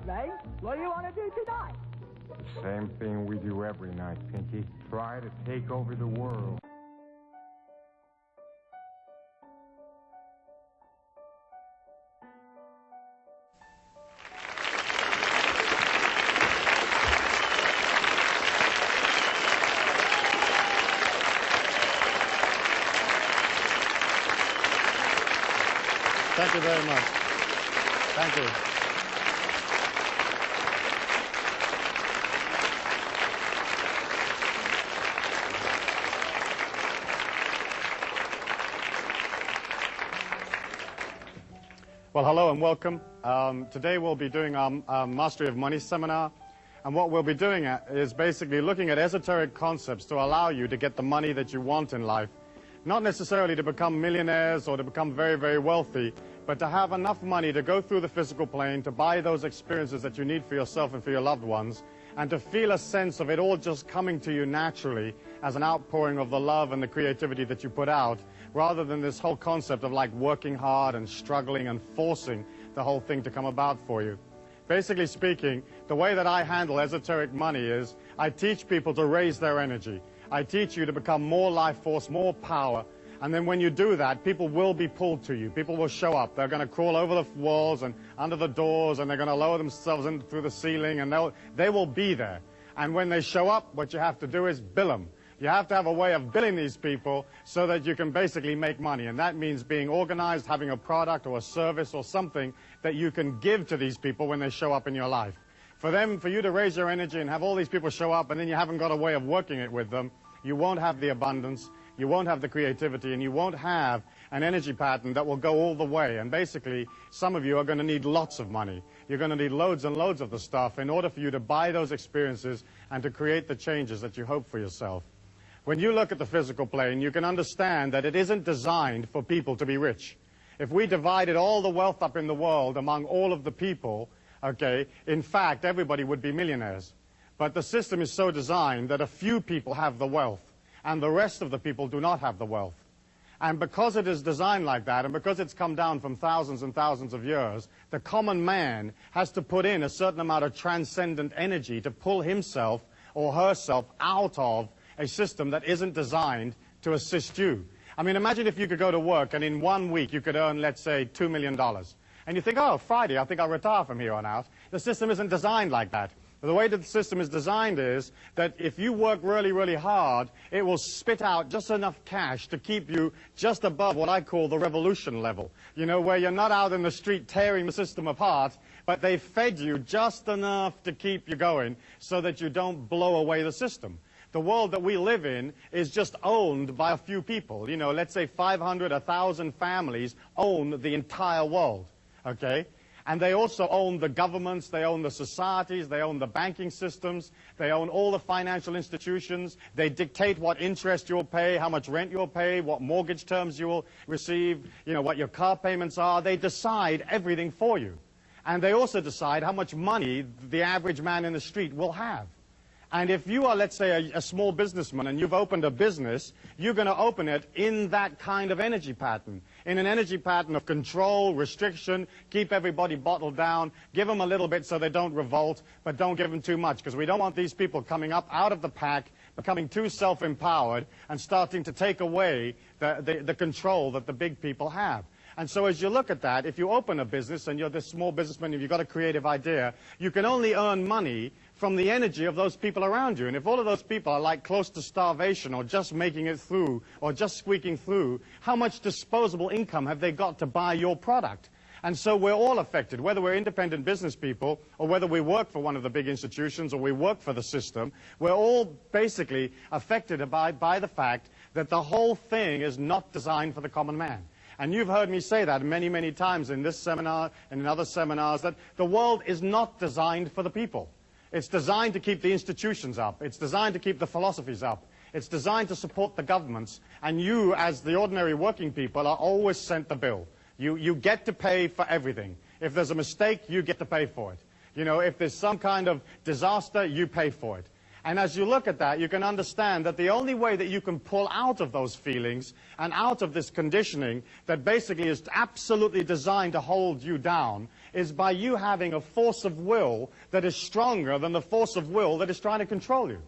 evening. What do you want to do tonight? The same thing we do every night, Pinky. Try to take over the world. Thank you very much. Thank you. Well, hello and welcome. Today we'll be doing our Mastery of Money seminar. And what we'll be doing is basically looking at esoteric concepts to allow you to get the money that you want in life. Not necessarily to become millionaires or to become very, very wealthy, but to have enough money to go through the physical plane, to buy those experiences that you need for yourself and for your loved ones, and to feel a sense of it all just coming to you naturally as an outpouring of the love and the creativity that you put out, rather than this whole concept of like working hard and struggling and forcing the whole thing to come about for you. Basically speaking, the way that I handle esoteric money is I teach people to raise their energy. I teach you to become more life force, more power, and then when you do that, people will be pulled to you. People will show up. They're going to crawl over the walls and under the doors, and they're going to lower themselves in through the ceiling, and they will be there. And when they show up, what you have to do is bill them. You have to have a way of billing these people so that you can basically make money, and that means being organized, having a product or a service or something that you can give to these people when they show up in your life. For you to raise your energy and have all these people show up and then you haven't got a way of working it with them, you won't have the abundance, you won't have the creativity, and you won't have an energy pattern that will go all the way. And basically, some of you are going to need lots of money. You're going to need loads and loads of the stuff in order for you to buy those experiences and to create the changes that you hope for yourself. When you look at the physical plane, you can understand that it isn't designed for people to be rich. If we divided all the wealth up in the world among all of the people, okay, in fact, everybody would be millionaires. But the system is so designed that a few people have the wealth, and the rest of the people do not have the wealth. And because it is designed like that, and because it's come down from thousands and thousands of years, the common man has to put in a certain amount of transcendent energy to pull himself or herself out of a system that isn't designed to assist you. I mean, imagine if you could go to work and in 1 week you could earn, let's say, $2 million. And you think, oh, Friday, I think I'll retire from here on out. The system isn't designed like that. The way that the system is designed is that if you work really, really hard, it will spit out just enough cash to keep you just above what I call the revolution level. You know, where you're not out in the street tearing the system apart, but they fed you just enough to keep you going so that you don't blow away the system. The world that we live in is just owned by a few people. You know, let's say 500, 1,000 families own the entire world, okay? And they also own the governments, they own the societies, they own the banking systems, they own all the financial institutions. They dictate what interest you'll pay, how much rent you'll pay, what mortgage terms you will receive, you know, what your car payments are. They decide everything for you. And they also decide how much money the average man in the street will have. And if you are, let's say, a small businessman and you've opened a business, you're going to open it in that kind of energy pattern, in an energy pattern of control, restriction, keep everybody bottled down, give them a little bit so they don't revolt, but don't give them too much, because we don't want these people coming up out of the pack, becoming too self-empowered, and starting to take away the control that the big people have. And so as you look at that, if you open a business and you're this small businessman and you've got a creative idea, you can only earn money from the energy of those people around you. And if all of those people are like close to starvation or just making it through or just squeaking through, how much disposable income have they got to buy your product? And so we're all affected, whether we're independent business people or whether we work for one of the big institutions or we work for the system. We're all basically affected by the fact that the whole thing is not designed for the common man. And you've heard me say that many, many times in this seminar and in other seminars, that the world is not designed for the people. It's designed to keep the institutions up. It's designed to keep the philosophies up. It's designed to support the governments. And you, as the ordinary working people, are always sent the bill. You get to pay for everything. If there's a mistake, you get to pay for it. You know, if there's some kind of disaster, you pay for it. And as you look at that, you can understand that the only way that you can pull out of those feelings and out of this conditioning that basically is absolutely designed to hold you down is by you having a force of will that is stronger than the force of will that is trying to control you.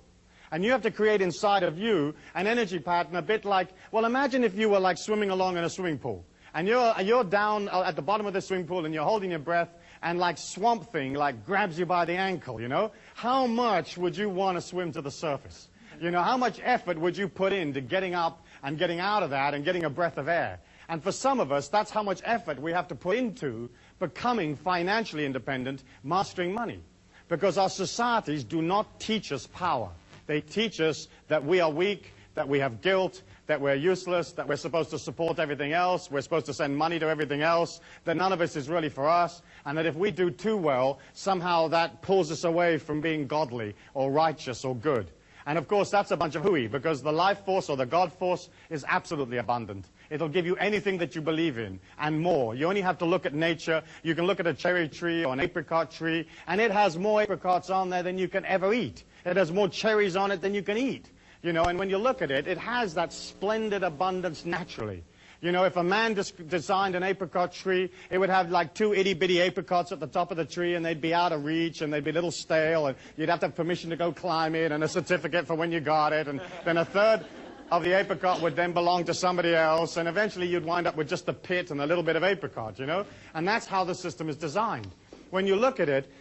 And you have to create inside of you an energy pattern a bit like, well, imagine if you were like swimming along in a swimming pool. And you're down at the bottom of the swimming pool and you're holding your breath and like Swamp Thing like grabs you by the ankle, you know. How much would you want to swim to the surface? You know, how much effort would you put into getting up and getting out of that and getting a breath of air? And for some of us, that's how much effort we have to put into becoming financially independent, mastering money. Because our societies do not teach us power. They teach us that we are weak, that we have guilt, that we're useless, that we're supposed to support everything else, we're supposed to send money to everything else, that none of this is really for us, and that if we do too well, somehow that pulls us away from being godly or righteous or good. And of course, that's a bunch of hooey, because the life force or the God force is absolutely abundant. It'll give you anything that you believe in, and more. You only have to look at nature. You can look at a cherry tree or an apricot tree, and it has more apricots on there than you can ever eat. It has more cherries on it than you can eat. You know, and when you look at it, it has that splendid abundance naturally. You know, if a man designed an apricot tree, it would have like 2 itty-bitty apricots at the top of the tree, and they'd be out of reach, and they'd be a little stale, and you'd have to have permission to go climb it, and a certificate for when you got it, and then a third of the apricot would then belong to somebody else, and eventually you'd wind up with just a pit and a little bit of apricot, you know? And that's how the system is designed. When you look at it,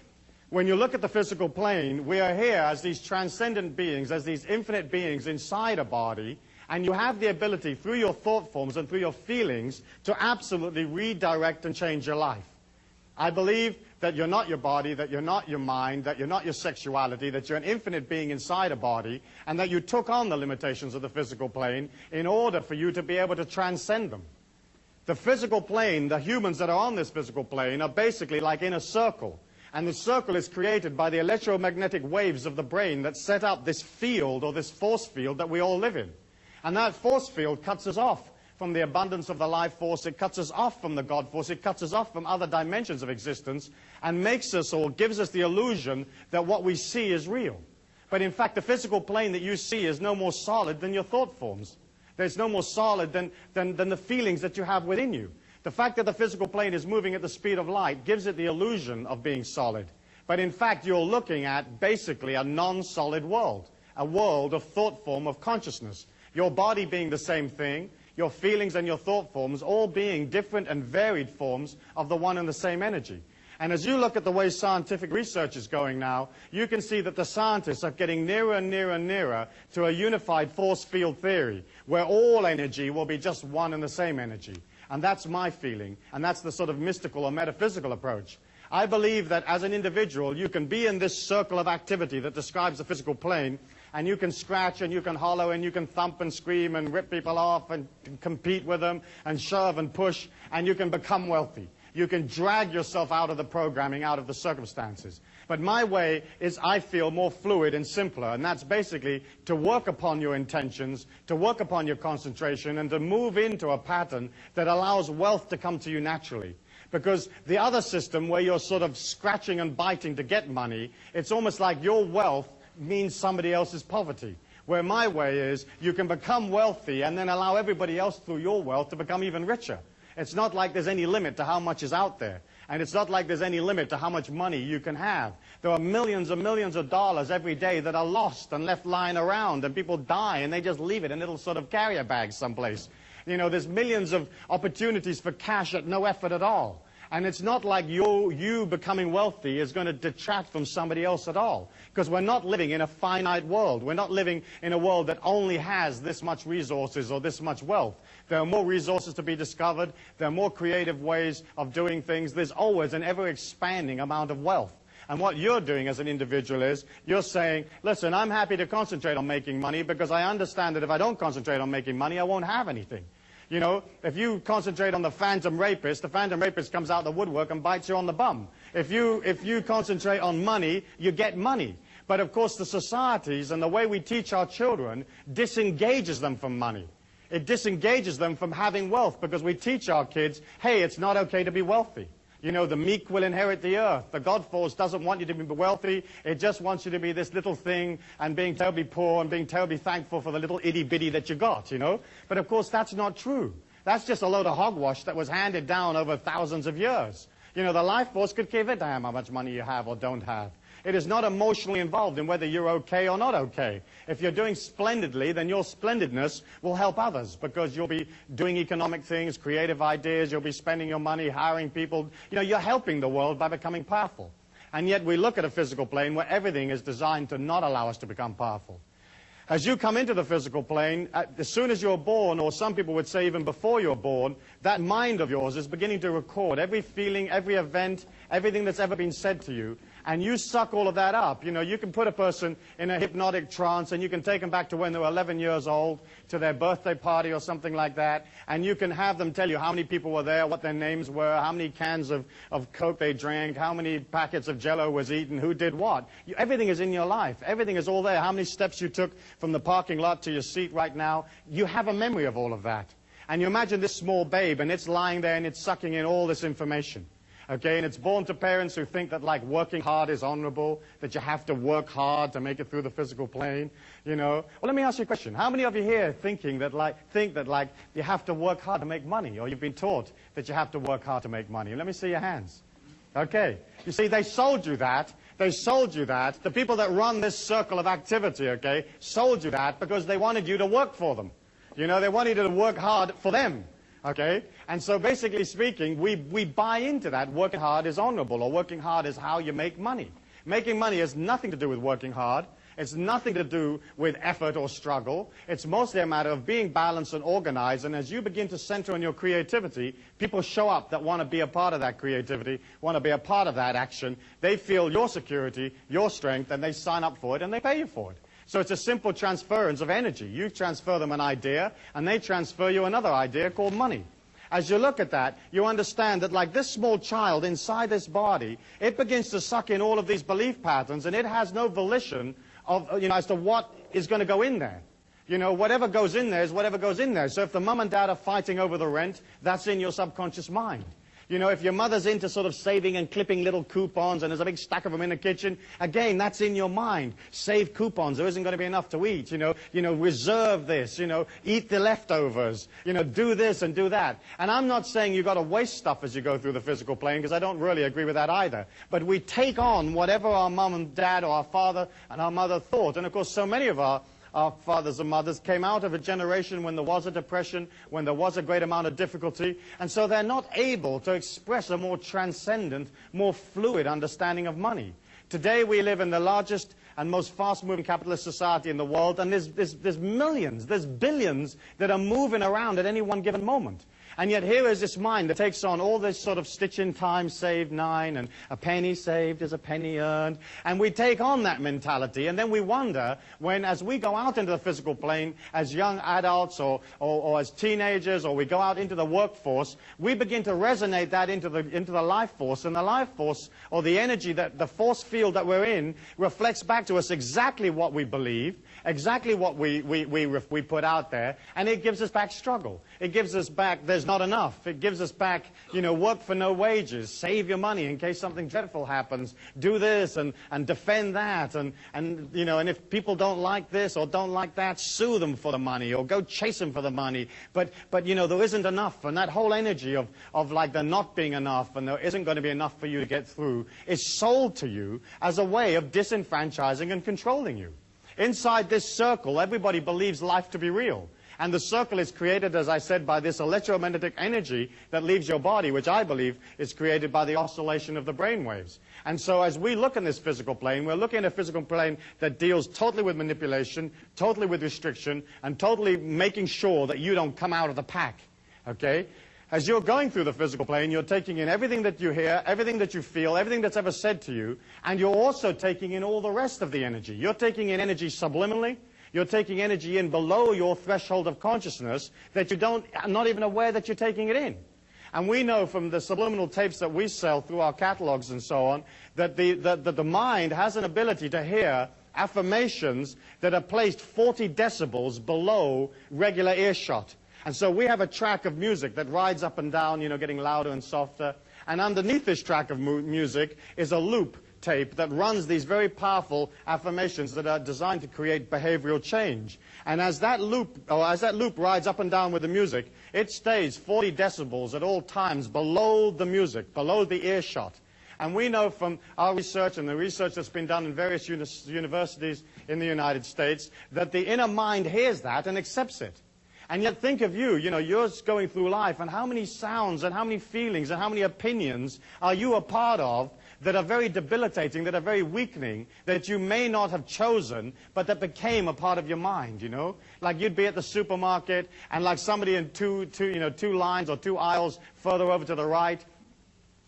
when you look at the physical plane, we are here as these transcendent beings, as these infinite beings inside a body, and you have the ability, through your thought forms and through your feelings, to absolutely redirect and change your life. I believe that you're not your body, that you're not your mind, that you're not your sexuality, that you're an infinite being inside a body, and that you took on the limitations of the physical plane in order for you to be able to transcend them. The physical plane, the humans that are on this physical plane, are basically like in a circle. And the circle is created by the electromagnetic waves of the brain that set up this field or this force field that we all live in. And that force field cuts us off from the abundance of the life force. It cuts us off from the God force. It cuts us off from other dimensions of existence and makes us or gives us the illusion that what we see is real. But in fact, the physical plane that you see is no more solid than your thought forms. There's no more solid than the feelings that you have within you. The fact that the physical plane is moving at the speed of light gives it the illusion of being solid. But in fact, you're looking at basically a non-solid world, a world of thought form of consciousness. Your body being the same thing, your feelings and your thought forms all being different and varied forms of the one and the same energy. And as you look at the way scientific research is going now, you can see that the scientists are getting nearer and nearer and nearer to a unified force field theory, where all energy will be just one and the same energy. And that's my feeling, and that's the sort of mystical or metaphysical approach. I believe that as an individual, you can be in this circle of activity that describes the physical plane, and you can scratch and you can hollow and you can thump and scream and rip people off and compete with them and shove and push, and you can become wealthy. You can drag yourself out of the programming, out of the circumstances. But my way is, I feel, more fluid and simpler, and that's basically to work upon your intentions, to work upon your concentration, and to move into a pattern that allows wealth to come to you naturally. Because the other system, where you're sort of scratching and biting to get money, it's almost like your wealth means somebody else's poverty. Where my way is, you can become wealthy and then allow everybody else through your wealth to become even richer. It's not like there's any limit to how much is out there. And it's not like there's any limit to how much money you can have. There are millions and millions of dollars every day that are lost and left lying around, and people die and they just leave it in little sort of carrier bags someplace. You know, there's millions of opportunities for cash at no effort at all. And it's not like you becoming wealthy is going to detract from somebody else at all. Because we're not living in a finite world. We're not living in a world that only has this much resources or this much wealth. There are more resources to be discovered. There are more creative ways of doing things. There's always an ever-expanding amount of wealth. And what you're doing as an individual is, you're saying, listen, I'm happy to concentrate on making money because I understand that if I don't concentrate on making money, I won't have anything. You know, if you concentrate on the phantom rapist comes out of the woodwork and bites you on the bum. If you concentrate on money, you get money. But of course the societies and the way we teach our children disengages them from money. It disengages them from having wealth, because we teach our kids, hey, it's not okay to be wealthy. You know, the meek will inherit the earth. The God force doesn't want you to be wealthy. It just wants you to be this little thing and being terribly poor and being terribly thankful for the little itty-bitty that you got, you know. But of course, that's not true. That's just a load of hogwash that was handed down over thousands of years. You know, the life force could give a damn how much money you have or don't have. It is not emotionally involved in whether you're okay or not okay. If you're doing splendidly, then your splendidness will help others because you'll be doing economic things, creative ideas, you'll be spending your money, hiring people. You know, you're helping the world by becoming powerful. And yet we look at a physical plane where everything is designed to not allow us to become powerful. As you come into the physical plane, as soon as you're born, or some people would say even before you're born, that mind of yours is beginning to record every feeling, every event, everything that's ever been said to you. And you suck all of that up. You know, you can put a person in a hypnotic trance and you can take them back to when they were 11 years old, to their birthday party or something like that. And you can have them tell you how many people were there, what their names were, how many cans of Coke they drank, how many packets of Jell-O was eaten, who did what. Everything is in your life. Everything is all there. How many steps you took from the parking lot to your seat right now. You have a memory of all of that. And you imagine this small babe and it's lying there and it's sucking in all this information. Okay, and it's born to parents who think that, like, working hard is honorable, that you have to work hard to make it through the physical plane, you know. Well, let me ask you a question. How many of you here think that you have to work hard to make money, or you've been taught that you have to work hard to make money? Let me see your hands. Okay. You see, they sold you that. They sold you that. The people that run this circle of activity, okay, sold you that because they wanted you to work for them. You know, they wanted you to work hard for them. Okay? And so basically speaking, we buy into that. Working hard is honorable, or working hard is how you make money. Making money has nothing to do with working hard. It's nothing to do with effort or struggle. It's mostly a matter of being balanced and organized. And as you begin to center on your creativity, people show up that want to be a part of that creativity, want to be a part of that action. They feel your security, your strength, and they sign up for it, and they pay you for it. So it's a simple transference of energy. You transfer them an idea, and they transfer you another idea called money. As you look at that, you understand that, like this small child inside this body, it begins to suck in all of these belief patterns, and it has no volition of, you know, as to what is going to go in there. You know, whatever goes in there is whatever goes in there. So if the mum and dad are fighting over the rent, that's in your subconscious mind. You know, if your mother's into sort of saving and clipping little coupons and there's a big stack of them in the kitchen, again, that's in your mind. Save coupons. There isn't going to be enough to eat. You know, reserve this. You know, eat the leftovers. You know, do this and do that. And I'm not saying you've got to waste stuff as you go through the physical plane, because I don't really agree with that either. But we take on whatever our mum and dad or our father and our mother thought. And, of course, so many of our fathers and mothers came out of a generation when there was a depression, when there was a great amount of difficulty, and so they're not able to express a more transcendent, more fluid understanding of money. Today we live in the largest and most fast-moving capitalist society in the world, and there's millions, there's billions that are moving around at any one given moment. And yet here is this mind that takes on all this sort of stitch in time, save 9, and a penny saved is a penny earned. And we take on that mentality, and then we wonder when, as we go out into the physical plane, as young adults or as teenagers, or we go out into the workforce, we begin to resonate that into the life force. And the life force, or the energy, that the force field that we're in, reflects back to us exactly what we believe, exactly what we put out there, and it gives us back struggle. It gives us back, there's not enough. It gives us back, you know, work for no wages, save your money in case something dreadful happens, do this and defend that, and you know, and if people don't like this or don't like that, sue them for the money or go chase them for the money. But you know, there isn't enough, and that whole energy of like there not being enough and there isn't going to be enough for you to get through is sold to you as a way of disenfranchising and controlling you. Inside this circle, everybody believes life to be real. And the circle is created, as I said, by this electromagnetic energy that leaves your body, which I believe is created by the oscillation of the brain waves. And so as we look in this physical plane, we're looking at a physical plane that deals totally with manipulation, totally with restriction, and totally making sure that you don't come out of the pack. Okay? As you're going through the physical plane, you're taking in everything that you hear, everything that you feel, everything that's ever said to you, and you're also taking in all the rest of the energy. You're taking in energy subliminally. You're taking energy in below your threshold of consciousness that you are not even aware that you're taking it in. And we know from the subliminal tapes that we sell through our catalogs and so on, that the mind has an ability to hear affirmations that are placed 40 decibels below regular earshot. And so we have a track of music that rides up and down, you know, getting louder and softer. And underneath this track of music is a loop tape that runs these very powerful affirmations that are designed to create behavioral change. And as that loop rides up and down with the music, it stays 40 decibels at all times below the music, below the earshot. And we know from our research and the research that's been done in various universities in the United States that the inner mind hears that and accepts it. And yet think of you, you're going through life, and how many sounds and how many feelings and how many opinions are you a part of that are very debilitating, that are very weakening, that you may not have chosen, but that became a part of your mind, Like you'd be at the supermarket, and like somebody in two lines or two aisles further over to the right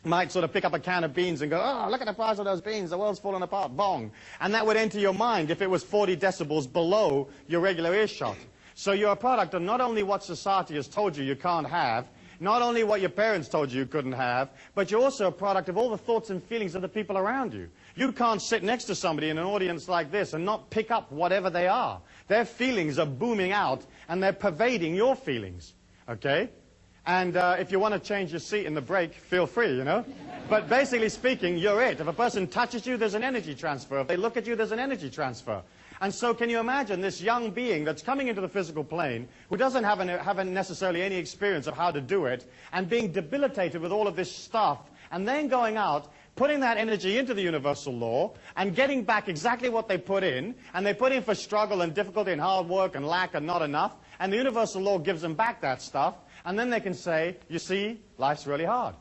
might sort of pick up a can of beans and go, oh, look at the price of those beans, the world's falling apart, bong. And that would enter your mind if it was 40 decibels below your regular earshot. So you're a product of not only what society has told you can't have, not only what your parents told you couldn't have, but you're also a product of all the thoughts and feelings of the people around you. You can't sit next to somebody in an audience like this and not pick up whatever they are. Their feelings are booming out, and they're pervading your feelings, okay? And if you want to change your seat in the break, feel free, But basically speaking, you're it. If a person touches you, there's an energy transfer. If they look at you, there's an energy transfer. And so can you imagine this young being that's coming into the physical plane, who doesn't have necessarily any experience of how to do it, and being debilitated with all of this stuff, and then going out, putting that energy into the universal law, and getting back exactly what they put in, and they put in for struggle and difficulty and hard work and lack and not enough, and the universal law gives them back that stuff, and then they can say, you see, life's really hard.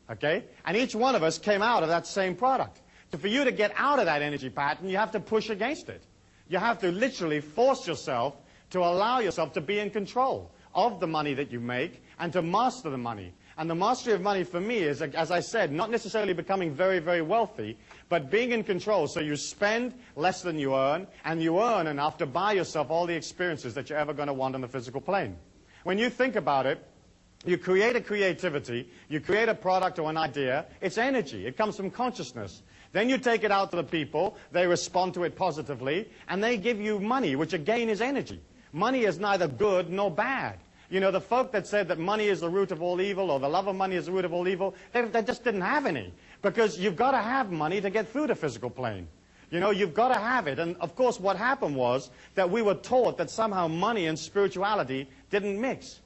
Okay? And each one of us came out of that same product. So for you to get out of that energy pattern, you have to push against it. You have to literally force yourself to allow yourself to be in control of the money that you make and to master the money. And the mastery of money for me is, as I said, not necessarily becoming very, very wealthy, but being in control so you spend less than you earn, and you earn enough to buy yourself all the experiences that you're ever going to want on the physical plane. When you think about it, you create a creativity, you create a product or an idea, it's energy, it comes from consciousness. Then you take it out to the people, they respond to it positively, and they give you money, which again is energy. Money is neither good nor bad. The folk that said that money is the root of all evil, or the love of money is the root of all evil, they just didn't have any. Because you've got to have money to get through the physical plane. You've got to have it. And of course what happened was that we were taught that somehow money and spirituality didn't mix.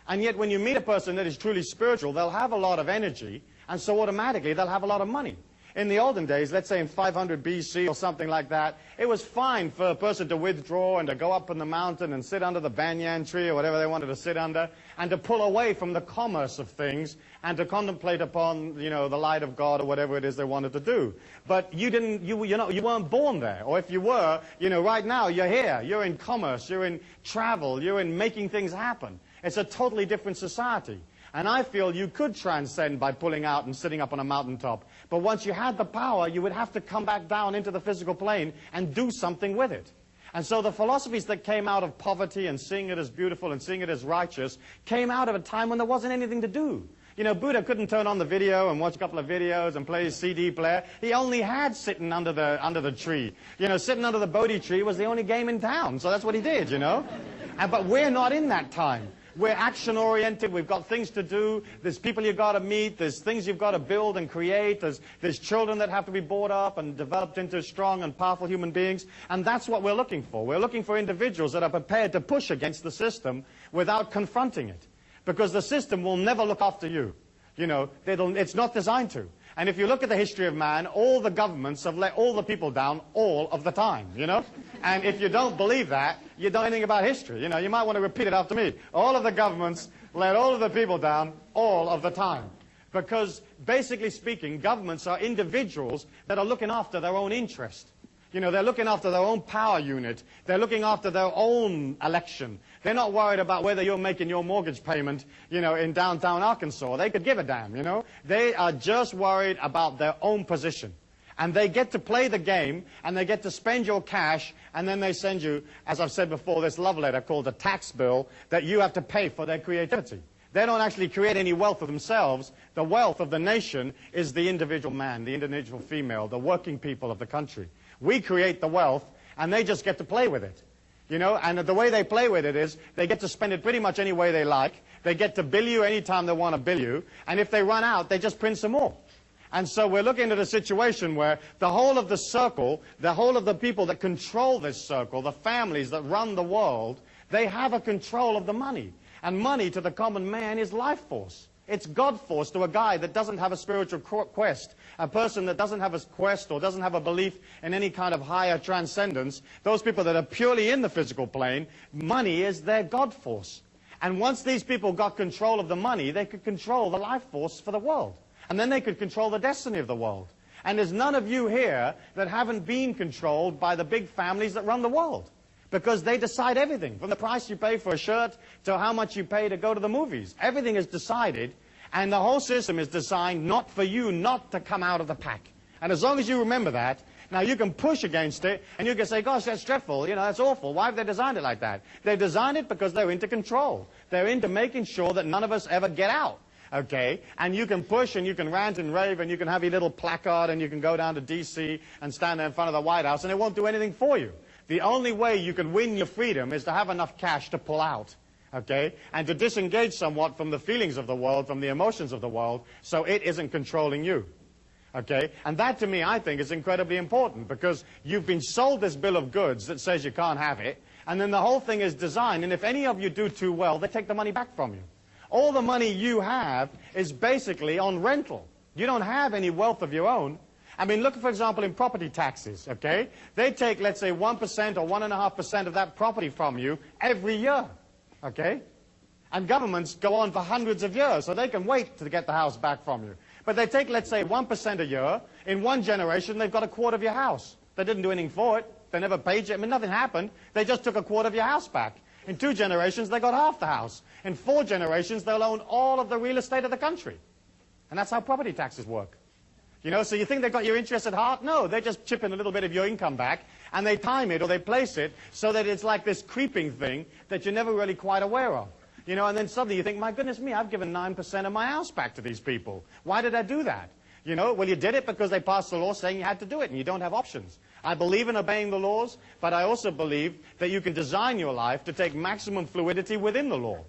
And yet when you meet a person that is truly spiritual, they'll have a lot of energy, and so automatically they'll have a lot of money. In the olden days, let's say in 500 BC or something like that, it was fine for a person to withdraw and to go up on the mountain and sit under the banyan tree or whatever they wanted to sit under, and to pull away from the commerce of things and to contemplate upon, the light of God or whatever it is they wanted to do. But you weren't born there. Or if you were, right now you're here. You're in commerce, you're in travel, you're in making things happen. It's a totally different society. And I feel you could transcend by pulling out and sitting up on a mountaintop. But once you had the power, you would have to come back down into the physical plane and do something with it. And so the philosophies that came out of poverty and seeing it as beautiful and seeing it as righteous came out of a time when there wasn't anything to do. Buddha couldn't turn on the video and watch a couple of videos and play his CD player. He only had sitting under the tree. Sitting under the Bodhi tree was the only game in town. So that's what he did, But we're not in that time. We're action-oriented. We've got things to do. There's people you've got to meet. There's things you've got to build and create. There's children that have to be brought up and developed into strong and powerful human beings. And that's what we're looking for. We're looking for individuals that are prepared to push against the system without confronting it. Because the system will never look after you. It's not designed to. And if you look at the history of man, all the governments have let all the people down all of the time, And if you don't believe that, you don't know anything about history. You might want to repeat it after me. All of the governments let all of the people down all of the time. Because basically speaking, governments are individuals that are looking after their own interest. They're looking after their own power unit. They're looking after their own election. They're not worried about whether you're making your mortgage payment, in downtown Arkansas. They could give a damn, They are just worried about their own position. And they get to play the game, and they get to spend your cash, and then they send you, as I've said before, this love letter called a tax bill that you have to pay for their creativity. They don't actually create any wealth for themselves. The wealth of the nation is the individual man, the individual female, the working people of the country. We create the wealth, and they just get to play with it. And the way they play with it is they get to spend it pretty much any way they like. They get to bill you anytime they want to bill you. And if they run out, they just print some more. And so we're looking at a situation where the whole of the circle, the whole of the people that control this circle, the families that run the world, they have a control of the money. And money to the common man is life force. It's God force to a guy that doesn't have a spiritual quest, a person that doesn't have a quest or doesn't have a belief in any kind of higher transcendence. Those people that are purely in the physical plane, money is their God force. And once these people got control of the money, they could control the life force for the world. And then they could control the destiny of the world. And there's none of you here that haven't been controlled by the big families that run the world. Because they decide everything, from the price you pay for a shirt to how much you pay to go to the movies. Everything is decided, and the whole system is designed not for you not to come out of the pack. And as long as you remember that, now you can push against it, and you can say, gosh, that's dreadful, you know, that's awful. Why have they designed it like that? They designed it because they're into control. They're into making sure that none of us ever get out. Okay, and you can push and you can rant and rave and you can have your little placard and you can go down to D.C. and stand there in front of the White House and it won't do anything for you. The only way you can win your freedom is to have enough cash to pull out, okay, and to disengage somewhat from the feelings of the world, from the emotions of the world, so it isn't controlling you, okay? And that, to me, I think, is incredibly important because you've been sold this bill of goods that says you can't have it, and then the whole thing is designed, and if any of you do too well, they take the money back from you. All the money you have is basically on rental. You don't have any wealth of your own. I mean, look, for example, in property taxes, okay? They take, let's say, 1% or 1.5% of that property from you every year, okay? And governments go on for hundreds of years, so they can wait to get the house back from you. But they take, let's say, 1% a year. In one generation, they've got a quarter of your house. They didn't do anything for it. They never paid you. I mean, nothing happened. They just took a quarter of your house back. In 2 generations, they got half the house. In 4 generations, they'll own all of the real estate of the country. And that's how property taxes work. You know, so you think they've got your interest at heart? No, they just chip in a little bit of your income back, and they time it or they place it so that it's like this creeping thing that you're never really quite aware of. You know, and then suddenly you think, my goodness me, I've given 9% of my house back to these people. Why did I do that? You know, well, you did it because they passed the law saying you had to do it, and you don't have options. I believe in obeying the laws, but I also believe that you can design your life to take maximum fluidity within the law.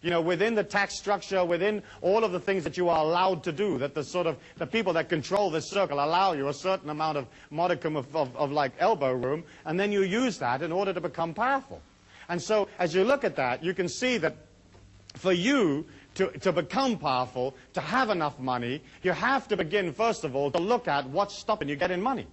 You know, within the tax structure, within all of the things that you are allowed to do, that the people that control this circle allow you a certain amount of modicum of like elbow room, and then you use that in order to become powerful. And so, as you look at that, you can see that for you to become powerful, to have enough money, you have to begin, first of all, to look at what's stopping you getting money.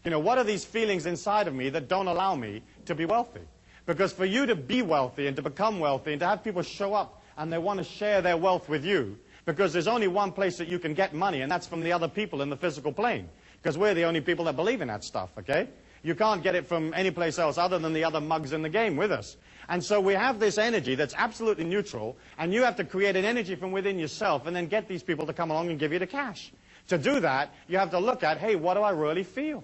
You know, what are these feelings inside of me that don't allow me to be wealthy? Because for you to be wealthy and to become wealthy and to have people show up and they want to share their wealth with you, because there's only one place that you can get money, and that's from the other people in the physical plane. Because we're the only people that believe in that stuff, okay? You can't get it from any place else other than the other mugs in the game with us. And so we have this energy that's absolutely neutral, and you have to create an energy from within yourself and then get these people to come along and give you the cash. To do that, you have to look at, hey, what do I really feel?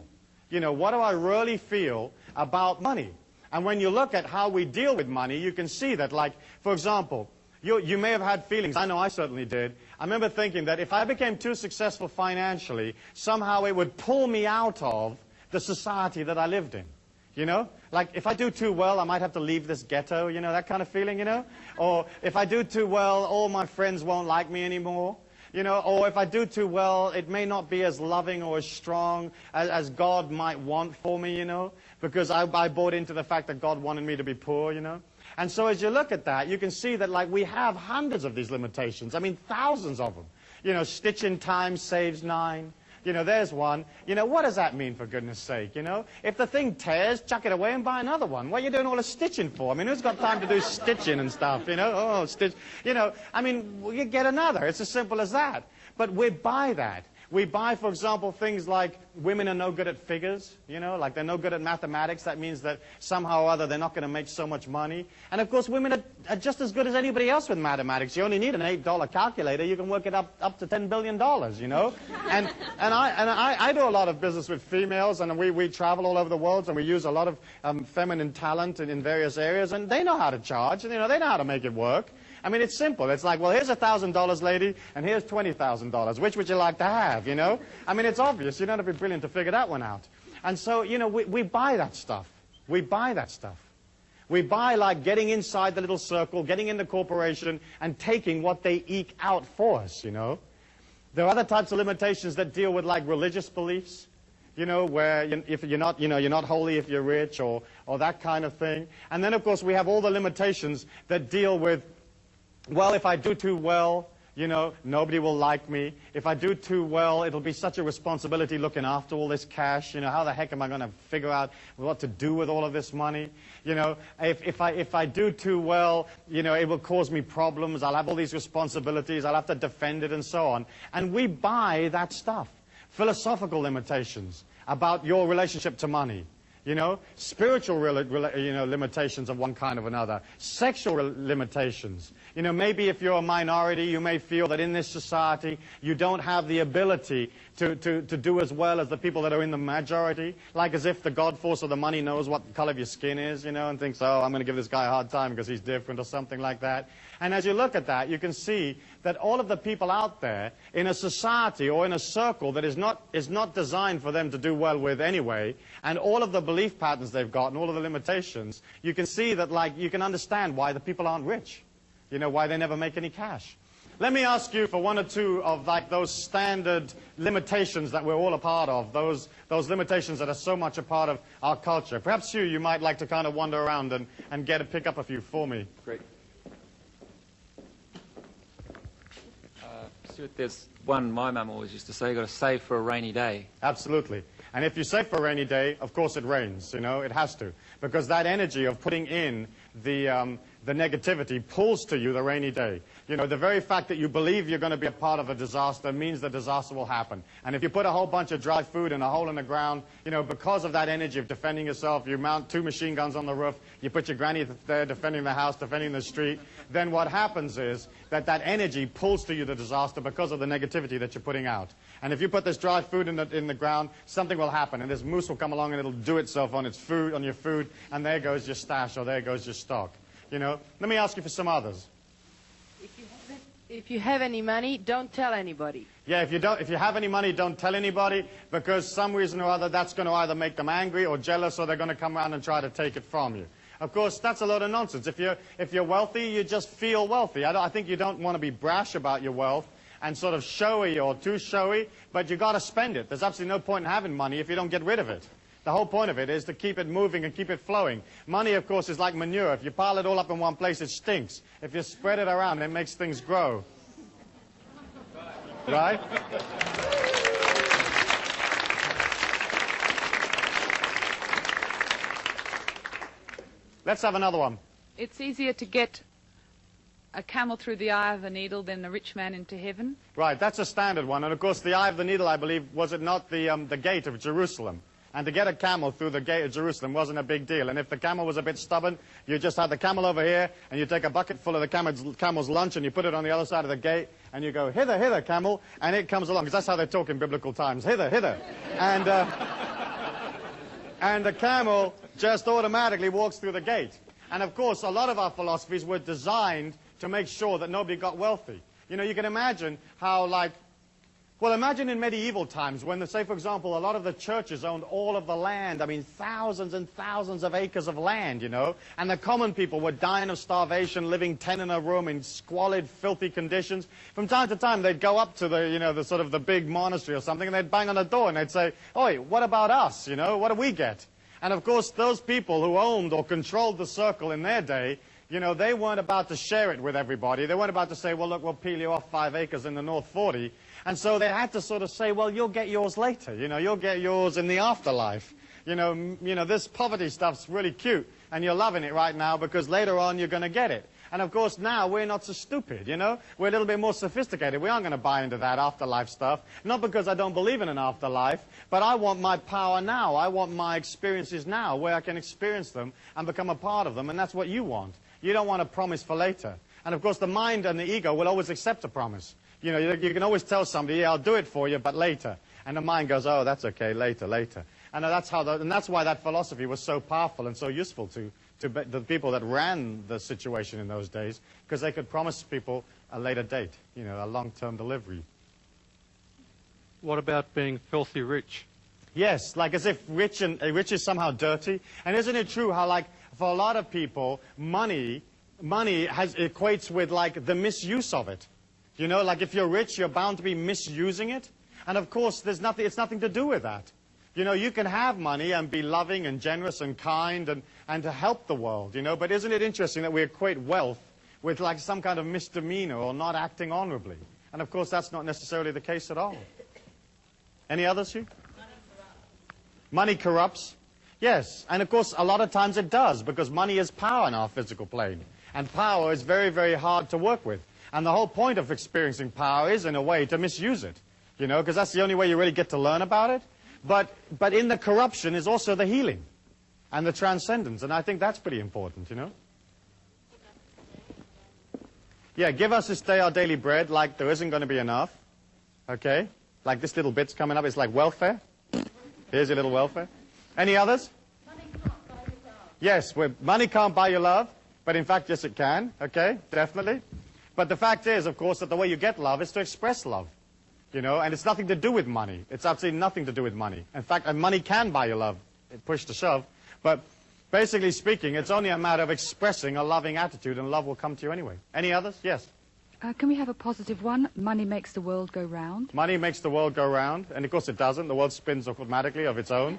You know, what do I really feel about money? And when you look at how we deal with money, you can see that, like, for example, you may have had feelings. I know I certainly did. I remember thinking that if I became too successful financially, somehow it would pull me out of the society that I lived in. You know? Like, if I do too well, I might have to leave this ghetto, you know, that kind of feeling, you know? Or if I do too well, all my friends won't like me anymore. You know, or if I do too well, it may not be as loving or as strong as God might want for me, you know, because I bought into the fact that God wanted me to be poor, you know. And so as you look at that, you can see that, like, we have hundreds of these limitations. I mean, thousands of them. You know, stitch in time saves 9. You know, there's one. You know, what does that mean, for goodness sake, you know? If the thing tears, chuck it away and buy another one. What are you doing all the stitching for? I mean, who's got time to do stitching and stuff, you know? Oh, stitch. You know, I mean, you get another. It's as simple as that. But we buy that. We buy, for example, things like women are no good at figures, you know, like they're no good at mathematics. That means that somehow or other they're not going to make so much money. And, of course, women are just as good as anybody else with mathematics. You only need an $8 calculator. You can work it up to $10 billion, you know. And I do a lot of business with females, and we travel all over the world, and we use a lot of feminine talent in various areas, and they know how to charge, and, you know, they know how to make it work. I mean, it's simple. It's like, well, here's $1,000, lady, and here's $20,000. Which would you like to have, you know? I mean, it's obvious. You don't have to be brilliant to figure that one out. And so, you know, we buy that stuff. We buy that stuff. We buy, like, getting inside the little circle, getting in the corporation, and taking what they eke out for us, you know? There are other types of limitations that deal with like religious beliefs, you know, where if you're not, you know, you're not holy if you're rich or that kind of thing. And then, of course, we have all the limitations that deal with, well, if I do too well, you know, nobody will like me. If I do too well, it'll be such a responsibility looking after all this cash. You know, how the heck am I going to figure out what to do with all of this money? You know, if I do too well, you know, it will cause me problems. I'll have all these responsibilities. I'll have to defend it and so on. And we buy that stuff. Philosophical limitations about your relationship to money. You know, spiritual limitations of one kind or another. Sexual limitations. You know, maybe if you're a minority, you may feel that in this society you don't have the ability to do as well as the people that are in the majority. Like as if the God force of the money knows what the color of your skin is, you know, and thinks, oh, I'm going to give this guy a hard time because he's different or something like that. And as you look at that, you can see that all of the people out there in a society or in a circle that is not designed for them to do well with anyway, and all of the belief patterns they've got and all of the limitations, you can see that, like, you can understand why the people aren't rich. You know, why they never make any cash. Let me ask you for one or two of, like, those standard limitations that we're all a part of, those limitations that are so much a part of our culture. Perhaps you might like to kind of wander around and pick up a few for me. Great. Stuart, there's one my mum always used to say, you've got to save for a rainy day. Absolutely. And if you save for a rainy day, of course it rains, you know, it has to. Because that energy of putting in the negativity pulls to you the rainy day. You know, the very fact that you believe you're going to be a part of a disaster means the disaster will happen. And if you put a whole bunch of dry food in a hole in the ground, you know, because of that energy of defending yourself, you mount 2 machine guns on the roof, you put your granny there defending the house, defending the street, then what happens is that energy pulls to you the disaster because of the negativity that you're putting out. And if you put this dry food in the ground, something will happen, and this moose will come along and it'll do itself on its food, on your food, and there goes your stash or there goes your stock. You know, let me ask you for some others. If you have any money, don't tell anybody. Yeah, if you have any money, don't tell anybody, because some reason or other that's going to either make them angry or jealous, or they're going to come around and try to take it from you. Of course, that's a load of nonsense. If you're wealthy, you just feel wealthy. I think you don't want to be brash about your wealth and sort of showy or too showy, but you got to spend it. There's absolutely no point in having money if you don't get rid of it. The whole point of it is to keep it moving and keep it flowing. Money, of course, is like manure. If you pile it all up in one place, it stinks. If you spread it around, it makes things grow. Right? Let's have another one. It's easier to get a camel through the eye of the needle than a rich man into heaven. Right, that's a standard one. And, of course, the eye of the needle, I believe, was it not the gate of Jerusalem? And to get a camel through the gate of Jerusalem wasn't a big deal. And if the camel was a bit stubborn, you just had the camel over here, and you take a bucket full of the camel's lunch, and you put it on the other side of the gate, and you go, hither, hither, camel, and it comes along. Because that's how they talk in biblical times, hither, hither. And the camel just automatically walks through the gate. And, of course, a lot of our philosophies were designed to make sure that nobody got wealthy. You know, you can imagine how, like, well, imagine in medieval times when, say, for example, a lot of the churches owned all of the land. I mean, thousands and thousands of acres of land, you know. And the common people were dying of starvation, living 10 in a room in squalid, filthy conditions. From time to time, they'd go up to the, you know, the sort of the big monastery or something, and they'd bang on the door and they'd say, oi, what about us, you know? What do we get? And, of course, those people who owned or controlled the circle in their day, you know, they weren't about to share it with everybody. They weren't about to say, well, look, we'll peel you off 5 acres in the North 40. And so they had to sort of say, well, you'll get yours later. You know, you'll get yours in the afterlife. You know, this poverty stuff's really cute, and you're loving it right now because later on you're going to get it. And, of course, now we're not so stupid, you know. We're a little bit more sophisticated. We aren't going to buy into that afterlife stuff. Not because I don't believe in an afterlife, but I want my power now. I want my experiences now where I can experience them and become a part of them, and that's what you want. You don't want a promise for later. And, of course, the mind and the ego will always accept a promise. You know, you can always tell somebody, yeah, I'll do it for you, but later. And the mind goes, oh, that's okay, later, later. And that's why that philosophy was so powerful and so useful to the people that ran the situation in those days, because they could promise people a later date, you know, a long-term delivery. What about being filthy rich? Yes, like as if rich is somehow dirty. And isn't it true how, like, for a lot of people, money equates with, like, the misuse of it. You know, like if you're rich, you're bound to be misusing it. And of course, it's nothing to do with that. You know, you can have money and be loving and generous and kind and to help the world, you know. But isn't it interesting that we equate wealth with like some kind of misdemeanor or not acting honorably? And of course, that's not necessarily the case at all. Any others, Hugh? Money corrupts. Yes, and of course, a lot of times it does, because money is power in our physical plane. And power is very, very hard to work with. And the whole point of experiencing power is, in a way, to misuse it. You know, because that's the only way you really get to learn about it. But in the corruption is also the healing and the transcendence. And I think that's pretty important, you know. Yeah, give us this day our daily bread, like there isn't going to be enough. Okay? Like this little bit's coming up. It's like welfare. Here's your little welfare. Any others? Money can't buy you love. Yes, money can't buy you love. But in fact, yes, it can. Okay? Definitely. But the fact is, of course, that the way you get love is to express love. You know, and it's nothing to do with money. It's absolutely nothing to do with money. In fact, money can buy you love, push to shove. But basically speaking, it's only a matter of expressing a loving attitude, and love will come to you anyway. Any others? Yes. Can we have a positive one? Money makes the world go round. Money makes the world go round, and of course it doesn't. The world spins automatically of its own.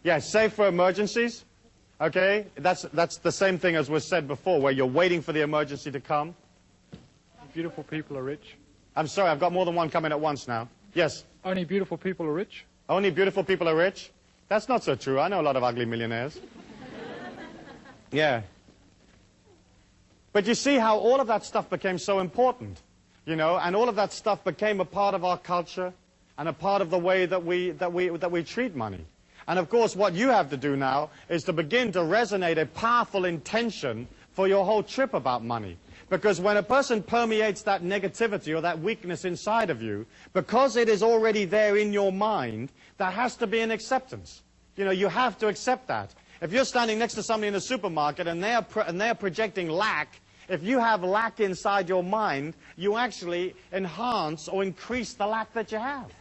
Yeah, save for emergencies. Okay, that's the same thing as was said before, where you're waiting for the emergency to come. Beautiful people are rich. I'm sorry, I've got more than one coming at once now. Yes? Only beautiful people are rich? Only beautiful people are rich? That's not so true. I know a lot of ugly millionaires. Yeah. But you see how all of that stuff became so important, you know, and all of that stuff became a part of our culture and a part of the way that we treat money. And of course, what you have to do now is to begin to resonate a powerful intention for your whole trip about money. Because when a person permeates that negativity or that weakness inside of you, because it is already there in your mind, there has to be an acceptance. You know, you have to accept that. If you're standing next to somebody in the supermarket and they're projecting lack, if you have lack inside your mind, you actually enhance or increase the lack that you have.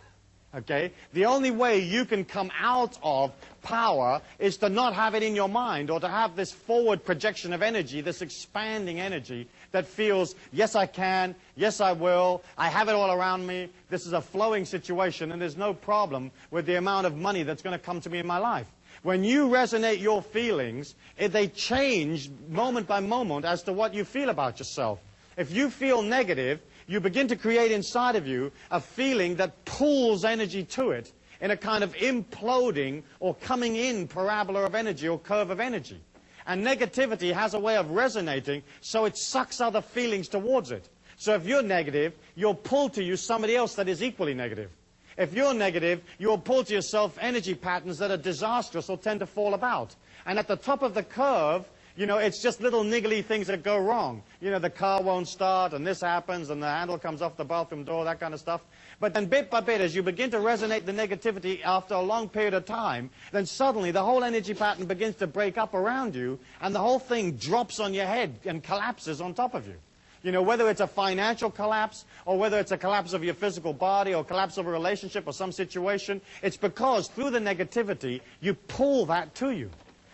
Okay? The only way you can come out of power is to not have it in your mind, or to have this forward projection of energy, this expanding energy that feels, yes, I can, yes, I will, I have it all around me, this is a flowing situation, and there's no problem with the amount of money that's going to come to me in my life. When you resonate your feelings, they change moment by moment as to what you feel about yourself. If you feel negative, you begin to create inside of you a feeling that pulls energy to it in a kind of imploding or coming in parabola of energy or curve of energy. And negativity has a way of resonating, so it sucks other feelings towards it. So if you're negative, you'll pull to you somebody else that is equally negative. If you're negative, you'll pull to yourself energy patterns that are disastrous or tend to fall about. And at the top of the curve, you know, it's just little niggly things that go wrong. You know, the car won't start, and this happens, and the handle comes off the bathroom door, that kind of stuff. But then bit by bit, as you begin to resonate the negativity after a long period of time, then suddenly the whole energy pattern begins to break up around you, and the whole thing drops on your head and collapses on top of you. You know, whether it's a financial collapse, or whether it's a collapse of your physical body, or collapse of a relationship or some situation, it's because through the negativity, you pull that to you.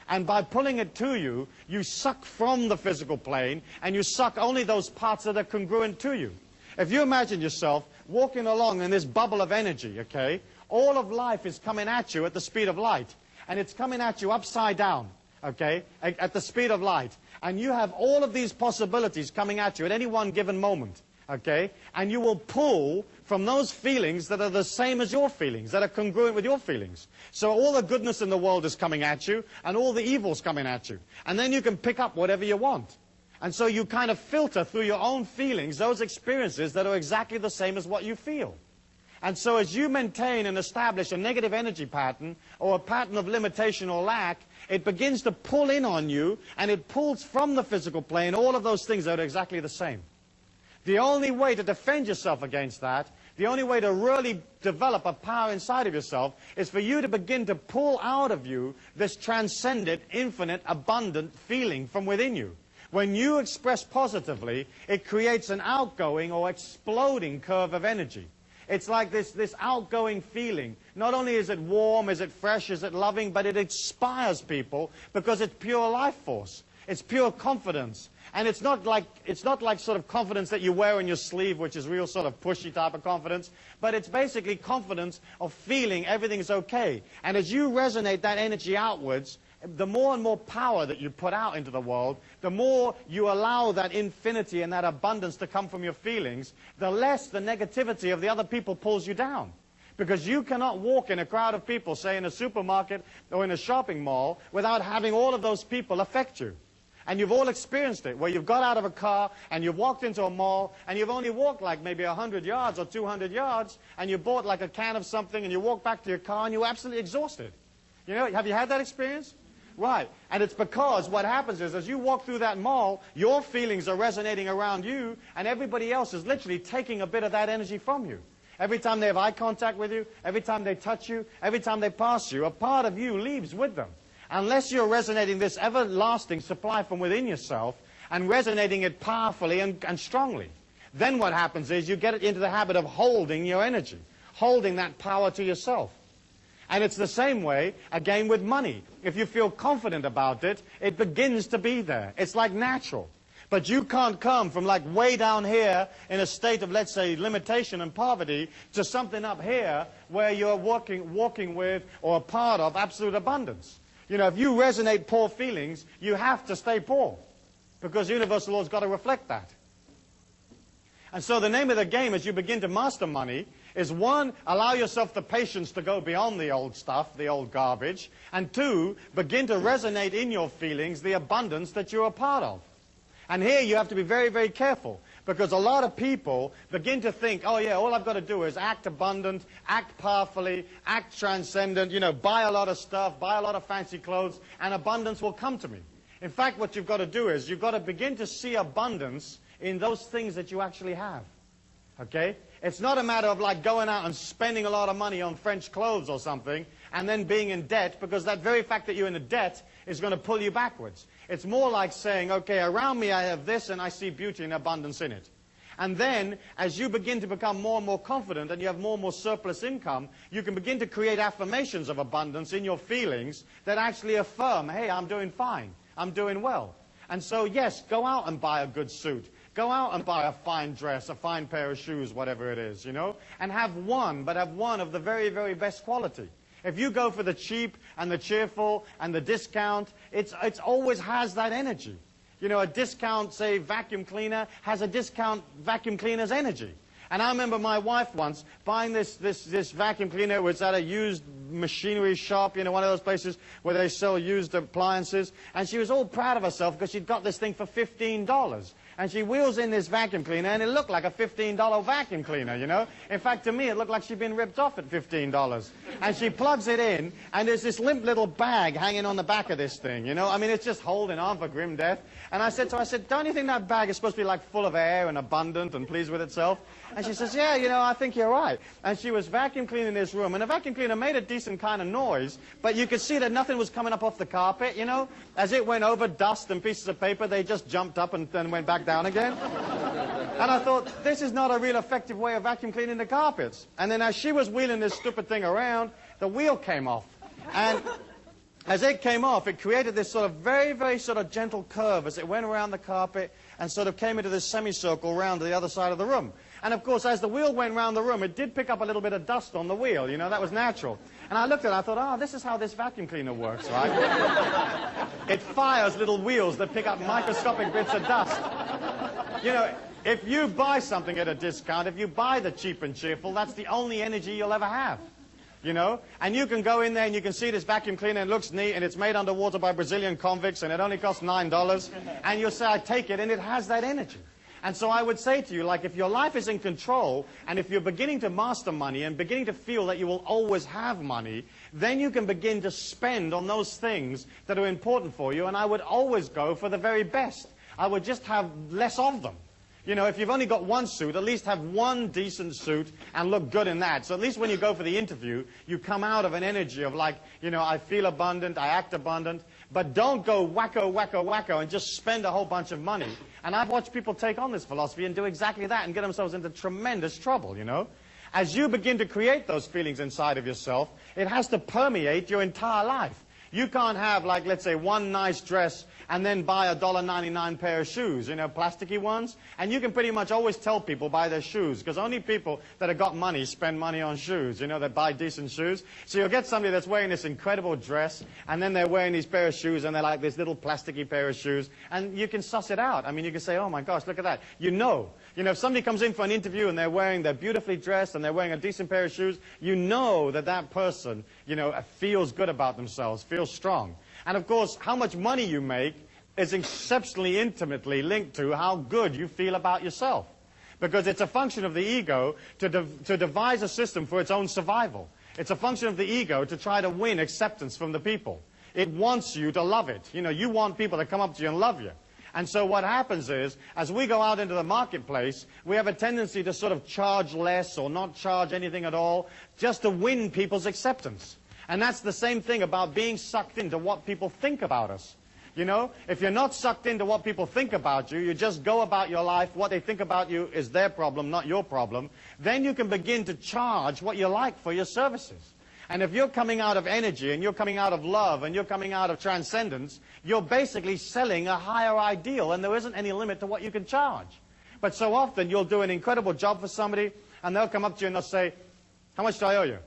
And by pulling it to you, you suck from the physical plane, and you suck only those parts that are congruent to you. If you imagine yourself walking along in this bubble of energy, okay, all of life is coming at you at the speed of light. And it's coming at you upside down, okay, at the speed of light. And you have all of these possibilities coming at you at any one given moment, okay? And you will pull from those feelings that are the same as your feelings, that are congruent with your feelings. So all the goodness in the world is coming at you, and all the evil's coming at you. And then you can pick up whatever you want. And so you kind of filter through your own feelings those experiences that are exactly the same as what you feel. And so as you maintain and establish a negative energy pattern, or a pattern of limitation or lack, it begins to pull in on you, and it pulls from the physical plane all of those things that are exactly the same. The only way to defend yourself against that, the only way to really develop a power inside of yourself, is for you to begin to pull out of you this transcendent, infinite, abundant feeling from within you. When you express positively, it creates an outgoing or exploding curve of energy. It's like this outgoing feeling. Not only is it warm, is it fresh, is it loving, but it inspires people because it's pure life force. It's pure confidence. And it's not like sort of confidence that you wear on your sleeve, which is real sort of pushy type of confidence, but it's basically confidence of feeling everything's okay. And as you resonate that energy outwards, the more and more power that you put out into the world, the more you allow that infinity and that abundance to come from your feelings, the less the negativity of the other people pulls you down. Because you cannot walk in a crowd of people, say in a supermarket or in a shopping mall, without having all of those people affect you. And you've all experienced it, where you've got out of a car and you've walked into a mall and you've only walked like maybe 100 yards or 200 yards and you bought like a can of something and you walk back to your car and you're absolutely exhausted. You know, have you had that experience? Right. And it's because what happens is as you walk through that mall, your feelings are resonating around you and everybody else is literally taking a bit of that energy from you. Every time they have eye contact with you, every time they touch you, every time they pass you, a part of you leaves with them. Unless you're resonating this everlasting supply from within yourself and resonating it powerfully and strongly, then what happens is you get into the habit of holding your energy, holding that power to yourself. And it's the same way, again, with money. If you feel confident about it, it begins to be there. It's like natural. But you can't come from like way down here in a state of, let's say, limitation and poverty to something up here where you're walking with or a part of absolute abundance. You know, if you resonate poor feelings, you have to stay poor because universal law's got to reflect that. And so the name of the game as you begin to master money is one, allow yourself the patience to go beyond the old stuff, the old garbage, and two, begin to resonate in your feelings the abundance that you're a part of. And here you have to be very, very careful because a lot of people begin to think, oh yeah, all I've got to do is act abundant, act powerfully, act transcendent, you know, buy a lot of stuff, buy a lot of fancy clothes, and abundance will come to me. In fact, what you've got to do is you've got to begin to see abundance in those things that you actually have. Okay? It's not a matter of like going out and spending a lot of money on French clothes or something and then being in debt because that very fact that you're in a debt is going to pull you backwards. It's more like saying, okay, around me I have this and I see beauty and abundance in it. And then, as you begin to become more and more confident and you have more and more surplus income, you can begin to create affirmations of abundance in your feelings that actually affirm, hey, I'm doing fine, I'm doing well. And so, yes, go out and buy a good suit. Go out and buy a fine dress, a fine pair of shoes, whatever it is, you know, and have one, but have one of the very, very best quality. If you go for the cheap and the cheerful and the discount, it's always has that energy. You know, a discount, say, vacuum cleaner has a discount vacuum cleaner's energy. And I remember my wife once buying this vacuum cleaner. It was at a used machinery shop, you know, one of those places where they sell used appliances. And she was all proud of herself because she'd got this thing for $15. And she wheels in this vacuum cleaner, and it looked like a $15 vacuum cleaner, you know. In fact, to me, it looked like she'd been ripped off at $15. And she plugs it in, and there's this limp little bag hanging on the back of this thing, you know. I mean, it's just holding on for grim death. And I said to her, don't you think that bag is supposed to be like full of air and abundant and pleased with itself? And she says, yeah, you know, I think you're right. And she was vacuum cleaning this room, and the vacuum cleaner made a decent kind of noise, but you could see that nothing was coming up off the carpet, you know. As it went over dust and pieces of paper, they just jumped up and then went back down again. And I thought, this is not a real effective way of vacuum cleaning the carpets. And then as she was wheeling this stupid thing around, the wheel came off. And as it came off, it created this sort of very, very sort of gentle curve as it went around the carpet and sort of came into this semicircle around to the other side of the room. And of course, as the wheel went around the room, it did pick up a little bit of dust on the wheel, you know, that was natural. And I looked at it, I thought, oh, this is how this vacuum cleaner works, right? It fires little wheels that pick up microscopic bits of dust. You know, if you buy something at a discount, if you buy the cheap and cheerful, that's the only energy you'll ever have. You know, and you can go in there and you can see this vacuum cleaner and it looks neat and it's made underwater by Brazilian convicts and it only costs $9 and you'll say, I take it, and it has that energy. And so I would say to you, like, if your life is in control and if you're beginning to master money and beginning to feel that you will always have money, then you can begin to spend on those things that are important for you. And I would always go for the very best. I would just have less of them. You know, if you've only got one suit, at least have one decent suit and look good in that. So at least when you go for the interview, you come out of an energy of like, you know, I feel abundant, I act abundant. But don't go wacko, wacko, wacko and just spend a whole bunch of money. And I've watched people take on this philosophy and do exactly that and get themselves into tremendous trouble, you know. As you begin to create those feelings inside of yourself, it has to permeate your entire life. You can't have, like, let's say, one nice dress and then buy a $1.99 pair of shoes, you know, plasticky ones. And you can pretty much always tell people buy their shoes, because only people that have got money spend money on shoes, you know, that buy decent shoes. So you'll get somebody that's wearing this incredible dress, and then they're wearing these pair of shoes, and they're like this little plasticky pair of shoes. And you can suss it out. I mean, you can say, oh my gosh, look at that. You know, if somebody comes in for an interview and they're beautifully dressed and they're wearing a decent pair of shoes, you know that that person, you know, feels good about themselves, feels strong. And of course, how much money you make is exceptionally intimately linked to how good you feel about yourself. Because it's a function of the ego to devise a system for its own survival. It's a function of the ego to try to win acceptance from the people. It wants you to love it. You know, you want people to come up to you and love you. And so what happens is, as we go out into the marketplace, we have a tendency to sort of charge less or not charge anything at all, just to win people's acceptance. And that's the same thing about being sucked into what people think about us. You know, if you're not sucked into what people think about you, you just go about your life, what they think about you is their problem, not your problem, then you can begin to charge what you like for your services. And if you're coming out of energy, and you're coming out of love, and you're coming out of transcendence, you're basically selling a higher ideal, and there isn't any limit to what you can charge. But so often, you'll do an incredible job for somebody, and they'll come up to you and they'll say, how much do I owe you?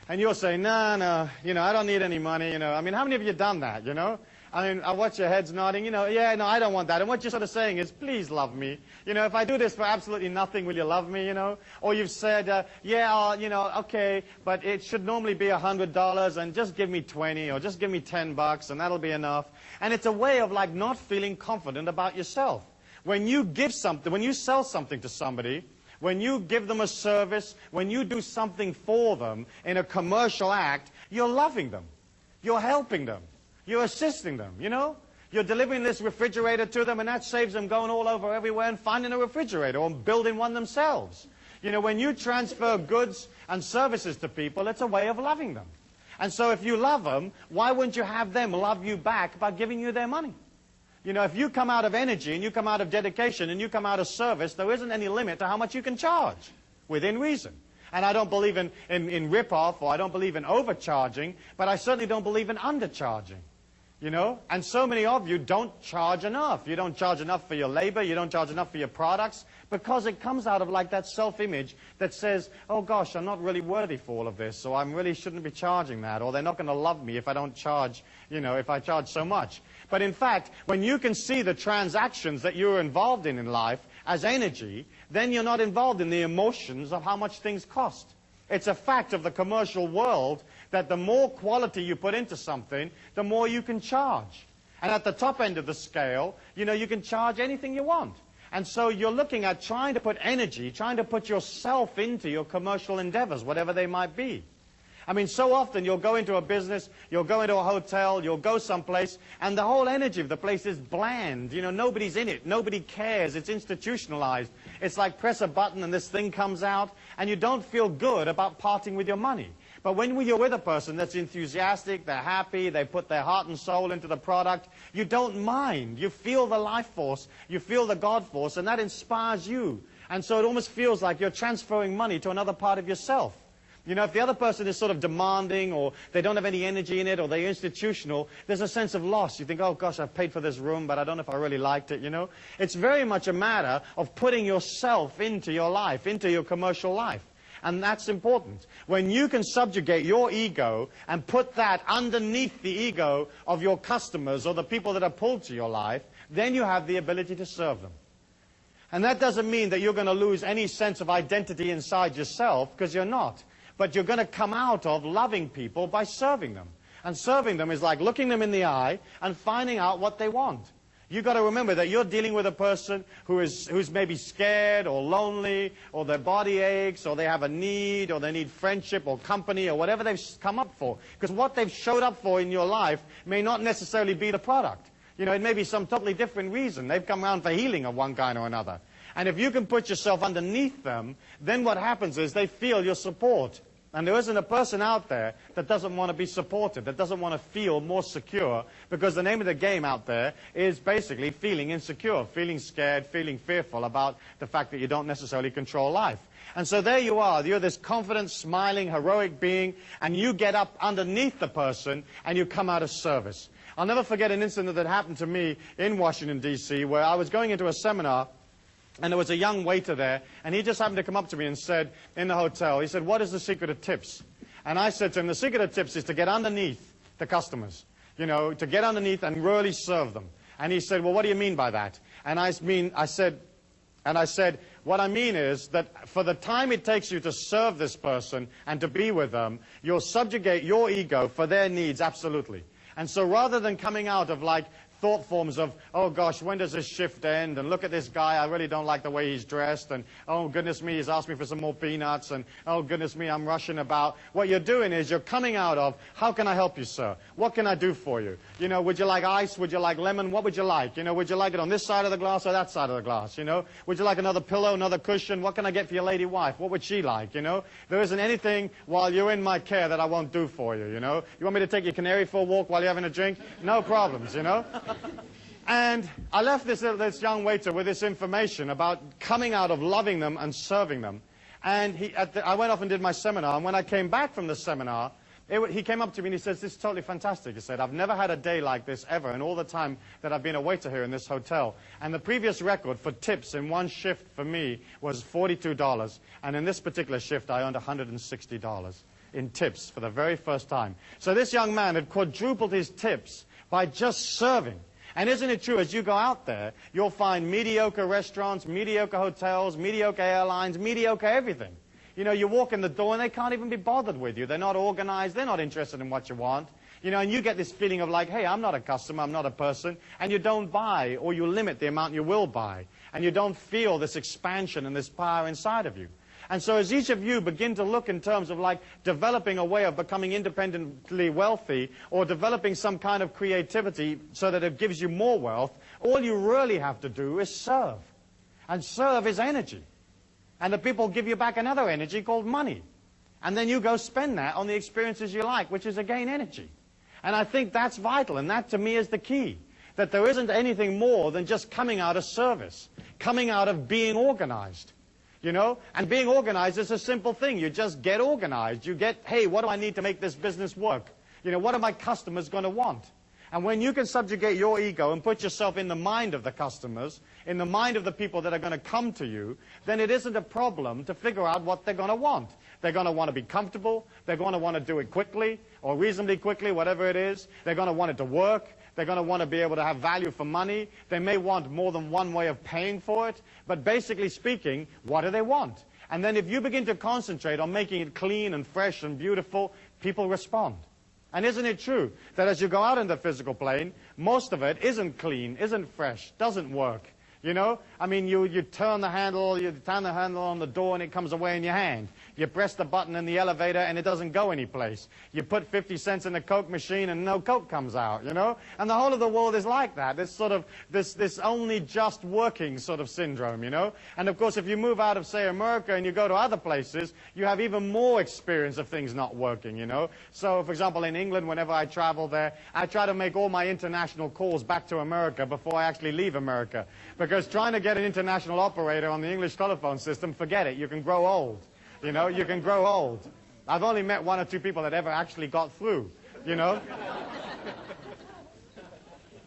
And you'll say, no, you know, I don't need any money, you know. I mean, how many of you have done that, you know? I mean, I watch your heads nodding, you know, yeah, no, I don't want that. And what you're sort of saying is, please love me. You know, if I do this for absolutely nothing, will you love me, you know? Or you've said, yeah, you know, okay, but it should normally be $100 and just give me 20 or just give me $10 and that'll be enough. And it's a way of like not feeling confident about yourself. When you give something, when you sell something to somebody, when you give them a service, when you do something for them in a commercial act, you're loving them. You're helping them. You're assisting them, you know? You're delivering this refrigerator to them, and that saves them going all over everywhere and finding a refrigerator or building one themselves. You know, when you transfer goods and services to people, it's a way of loving them. And so if you love them, why wouldn't you have them love you back by giving you their money? You know, if you come out of energy and you come out of dedication and you come out of service, there isn't any limit to how much you can charge, within reason. And I don't believe in rip-off, or I don't believe in overcharging, but I certainly don't believe in undercharging. You know, and so many of you don't charge enough. You don't charge enough for your labor. You don't charge enough for your products, because it comes out of like that self-image that says, oh gosh, I'm not really worthy for all of this, so I really shouldn't be charging that, or they're not going to love me if I don't charge, you know, if I charge so much. But in fact, when you can see the transactions that you're involved in life as energy, then you're not involved in the emotions of how much things cost. It's a fact of the commercial world that the more quality you put into something, the more you can charge. And at the top end of the scale, you know, you can charge anything you want. And so you're looking at trying to put energy, trying to put yourself into your commercial endeavors, whatever they might be. I mean, so often you'll go into a business, you'll go into a hotel, you'll go someplace, and the whole energy of the place is bland. You know, nobody's in it. Nobody cares. It's institutionalized. It's like press a button and this thing comes out, and you don't feel good about parting with your money. But when you're with a person that's enthusiastic, they're happy, they put their heart and soul into the product, you don't mind. You feel the life force, you feel the God force, and that inspires you. And so it almost feels like you're transferring money to another part of yourself. You know, if the other person is sort of demanding, or they don't have any energy in it, or they're institutional, there's a sense of loss. You think, oh gosh, I've paid for this room, but I don't know if I really liked it, you know. It's very much a matter of putting yourself into your life, into your commercial life. And that's important. When you can subjugate your ego and put that underneath the ego of your customers or the people that are pulled to your life, then you have the ability to serve them. And that doesn't mean that you're going to lose any sense of identity inside yourself, because you're not. But you're going to come out of loving people by serving them. And serving them is like looking them in the eye and finding out what they want. You've got to remember that you're dealing with a person who's maybe scared or lonely, or their body aches, or they have a need, or they need friendship or company, or whatever they've come up for. Because what they've showed up for in your life may not necessarily be the product. You know, it may be some totally different reason. They've come around for healing of one kind or another. And if you can put yourself underneath them, then what happens is they feel your support. And there isn't a person out there that doesn't want to be supported, that doesn't want to feel more secure, because the name of the game out there is basically feeling insecure, feeling scared, feeling fearful about the fact that you don't necessarily control life. And so there you are, you're this confident, smiling, heroic being, and you get up underneath the person and you come out of service. I'll never forget an incident that happened to me in Washington, D.C., where I was going into a seminar, and there was a young waiter there, and he just happened to come up to me and said, in the hotel, he said, "What is the secret of tips?" And I said to him, the secret of tips is to get underneath the customers, you know, to get underneath and really serve them. And he said, "Well, what do you mean by that?" And I said, what I mean is that for the time it takes you to serve this person and to be with them, you'll subjugate your ego for their needs, absolutely. And so rather than coming out of like thought forms of, oh gosh, when does this shift end? And look at this guy, I really don't like the way he's dressed. And oh goodness me, he's asked me for some more peanuts. And oh goodness me, I'm rushing about. What you're doing is you're coming out of, how can I help you, sir? What can I do for you? You know, would you like ice? Would you like lemon? What would you like? You know, would you like it on this side of the glass or that side of the glass? You know, would you like another pillow, another cushion? What can I get for your lady wife? What would she like? You know, there isn't anything while you're in my care that I won't do for you, you know. You want me to take your canary for a walk while you're having a drink? No problems, you know. And I left this young waiter with this information about coming out of loving them and serving them. And I went off and did my seminar. And when I came back from the seminar, he came up to me and he says, "This is totally fantastic." He said, "I've never had a day like this ever in all the time that I've been a waiter here in this hotel. And the previous record for tips in one shift for me was $42. And in this particular shift, I earned $160 in tips for the very first time." So this young man had quadrupled his tips by just serving. And isn't it true, as you go out there, you'll find mediocre restaurants, mediocre hotels, mediocre airlines, mediocre everything. You know, you walk in the door and they can't even be bothered with you. They're not organized. They're not interested in what you want. You know, and you get this feeling of like, hey, I'm not a customer, I'm not a person. And you don't buy, or you limit the amount you will buy. And you don't feel this expansion and this power inside of you. And so as each of you begin to look in terms of like developing a way of becoming independently wealthy or developing some kind of creativity so that it gives you more wealth, all you really have to do is serve. And serve is energy. And the people give you back another energy called money. And then you go spend that on the experiences you like, which is again energy. And I think that's vital, and that to me is the key. That there isn't anything more than just coming out of service, coming out of being organized. You know, and being organized is a simple thing. You just get organized. You get, hey, what do I need to make this business work? You know, what are my customers going to want? And when you can subjugate your ego and put yourself in the mind of the customers, in the mind of the people that are going to come to you, then it isn't a problem to figure out what they're going to want. They're going to want to be comfortable. They're going to want to do it quickly or reasonably quickly, whatever it is. They're going to want it to work. They're going to want to be able to have value for money. They may want more than one way of paying for it. But basically speaking, what do they want? And then if you begin to concentrate on making it clean and fresh and beautiful, people respond. And isn't it true that as you go out in the physical plane, most of it isn't clean, isn't fresh, doesn't work? You know, I mean, you turn the handle on the door and it comes away in your hand. You press the button in the elevator and it doesn't go anyplace. You put 50 cents in the Coke machine and no Coke comes out, you know? And the whole of the world is like that. This sort of, this only just working sort of syndrome, you know? And of course, if you move out of, say, America and you go to other places, you have even more experience of things not working, you know? So, for example, in England, whenever I travel there, I try to make all my international calls back to America before I actually leave America. Because trying to get an international operator on the English telephone system, forget it. You can grow old. You know, you can grow old. I've only met one or two people that ever actually got through, you know.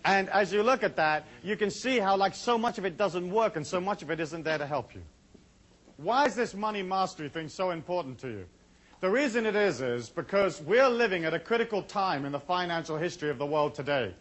And as you look at that, you can see how like so much of it doesn't work and so much of it isn't there to help you. Why is this money mastery thing so important to you? The reason it is because we're living at a critical time in the financial history of the world today.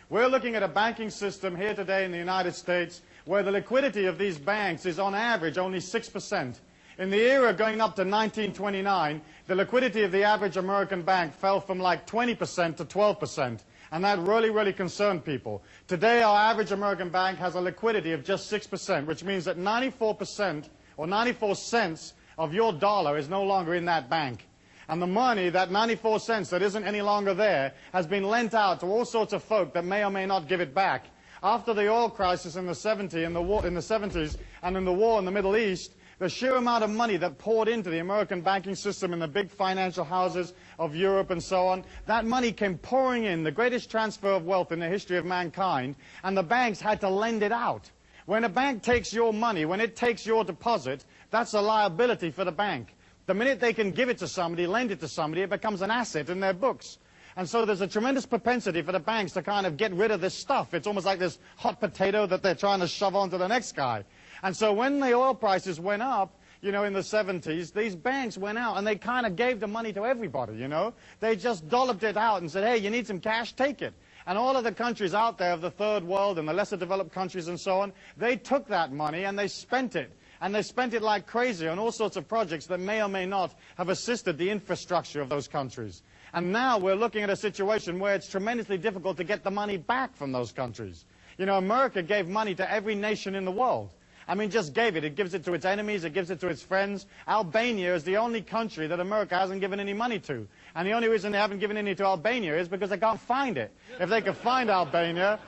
We're looking at a banking system here today in the United States where the liquidity of these banks is on average only 6%. In the era going up to 1929, the liquidity of the average American bank fell from like 20% to 12%. And that really, really concerned people. Today, our average American bank has a liquidity of just 6%, which means that 94% or 94 cents of your dollar is no longer in that bank. And the money, that 94 cents that isn't any longer there, has been lent out to all sorts of folk that may or may not give it back. After the oil crisis in the 70s and in the war in the Middle East, The sheer amount of money that poured into the American banking system and the big financial houses of Europe and so on, that money came pouring in, the greatest transfer of wealth in the history of mankind, and the banks had to lend it out. When a bank takes your money, when it takes your deposit, that's a liability for the bank. The minute they can give it to somebody, lend it to somebody, it becomes an asset in their books. And so there's a tremendous propensity for the banks to kind of get rid of this stuff. It's almost like this hot potato that they're trying to shove onto the next guy. And so when the oil prices went up, you know, in the 70s, these banks went out and they kind of gave the money to everybody, you know. They just dolloped it out and said, hey, you need some cash, take it. And all of the countries out there of the third world and the lesser developed countries and so on, they took that money and they spent it. And they spent it like crazy on all sorts of projects that may or may not have assisted the infrastructure of those countries. And now we're looking at a situation where it's tremendously difficult to get the money back from those countries. You know, America gave money to every nation in the world. I mean, just gave it. It gives it to its enemies. It gives it to its friends. Albania is the only country that America hasn't given any money to. And the only reason they haven't given any to Albania is because they can't find it. If they could find Albania,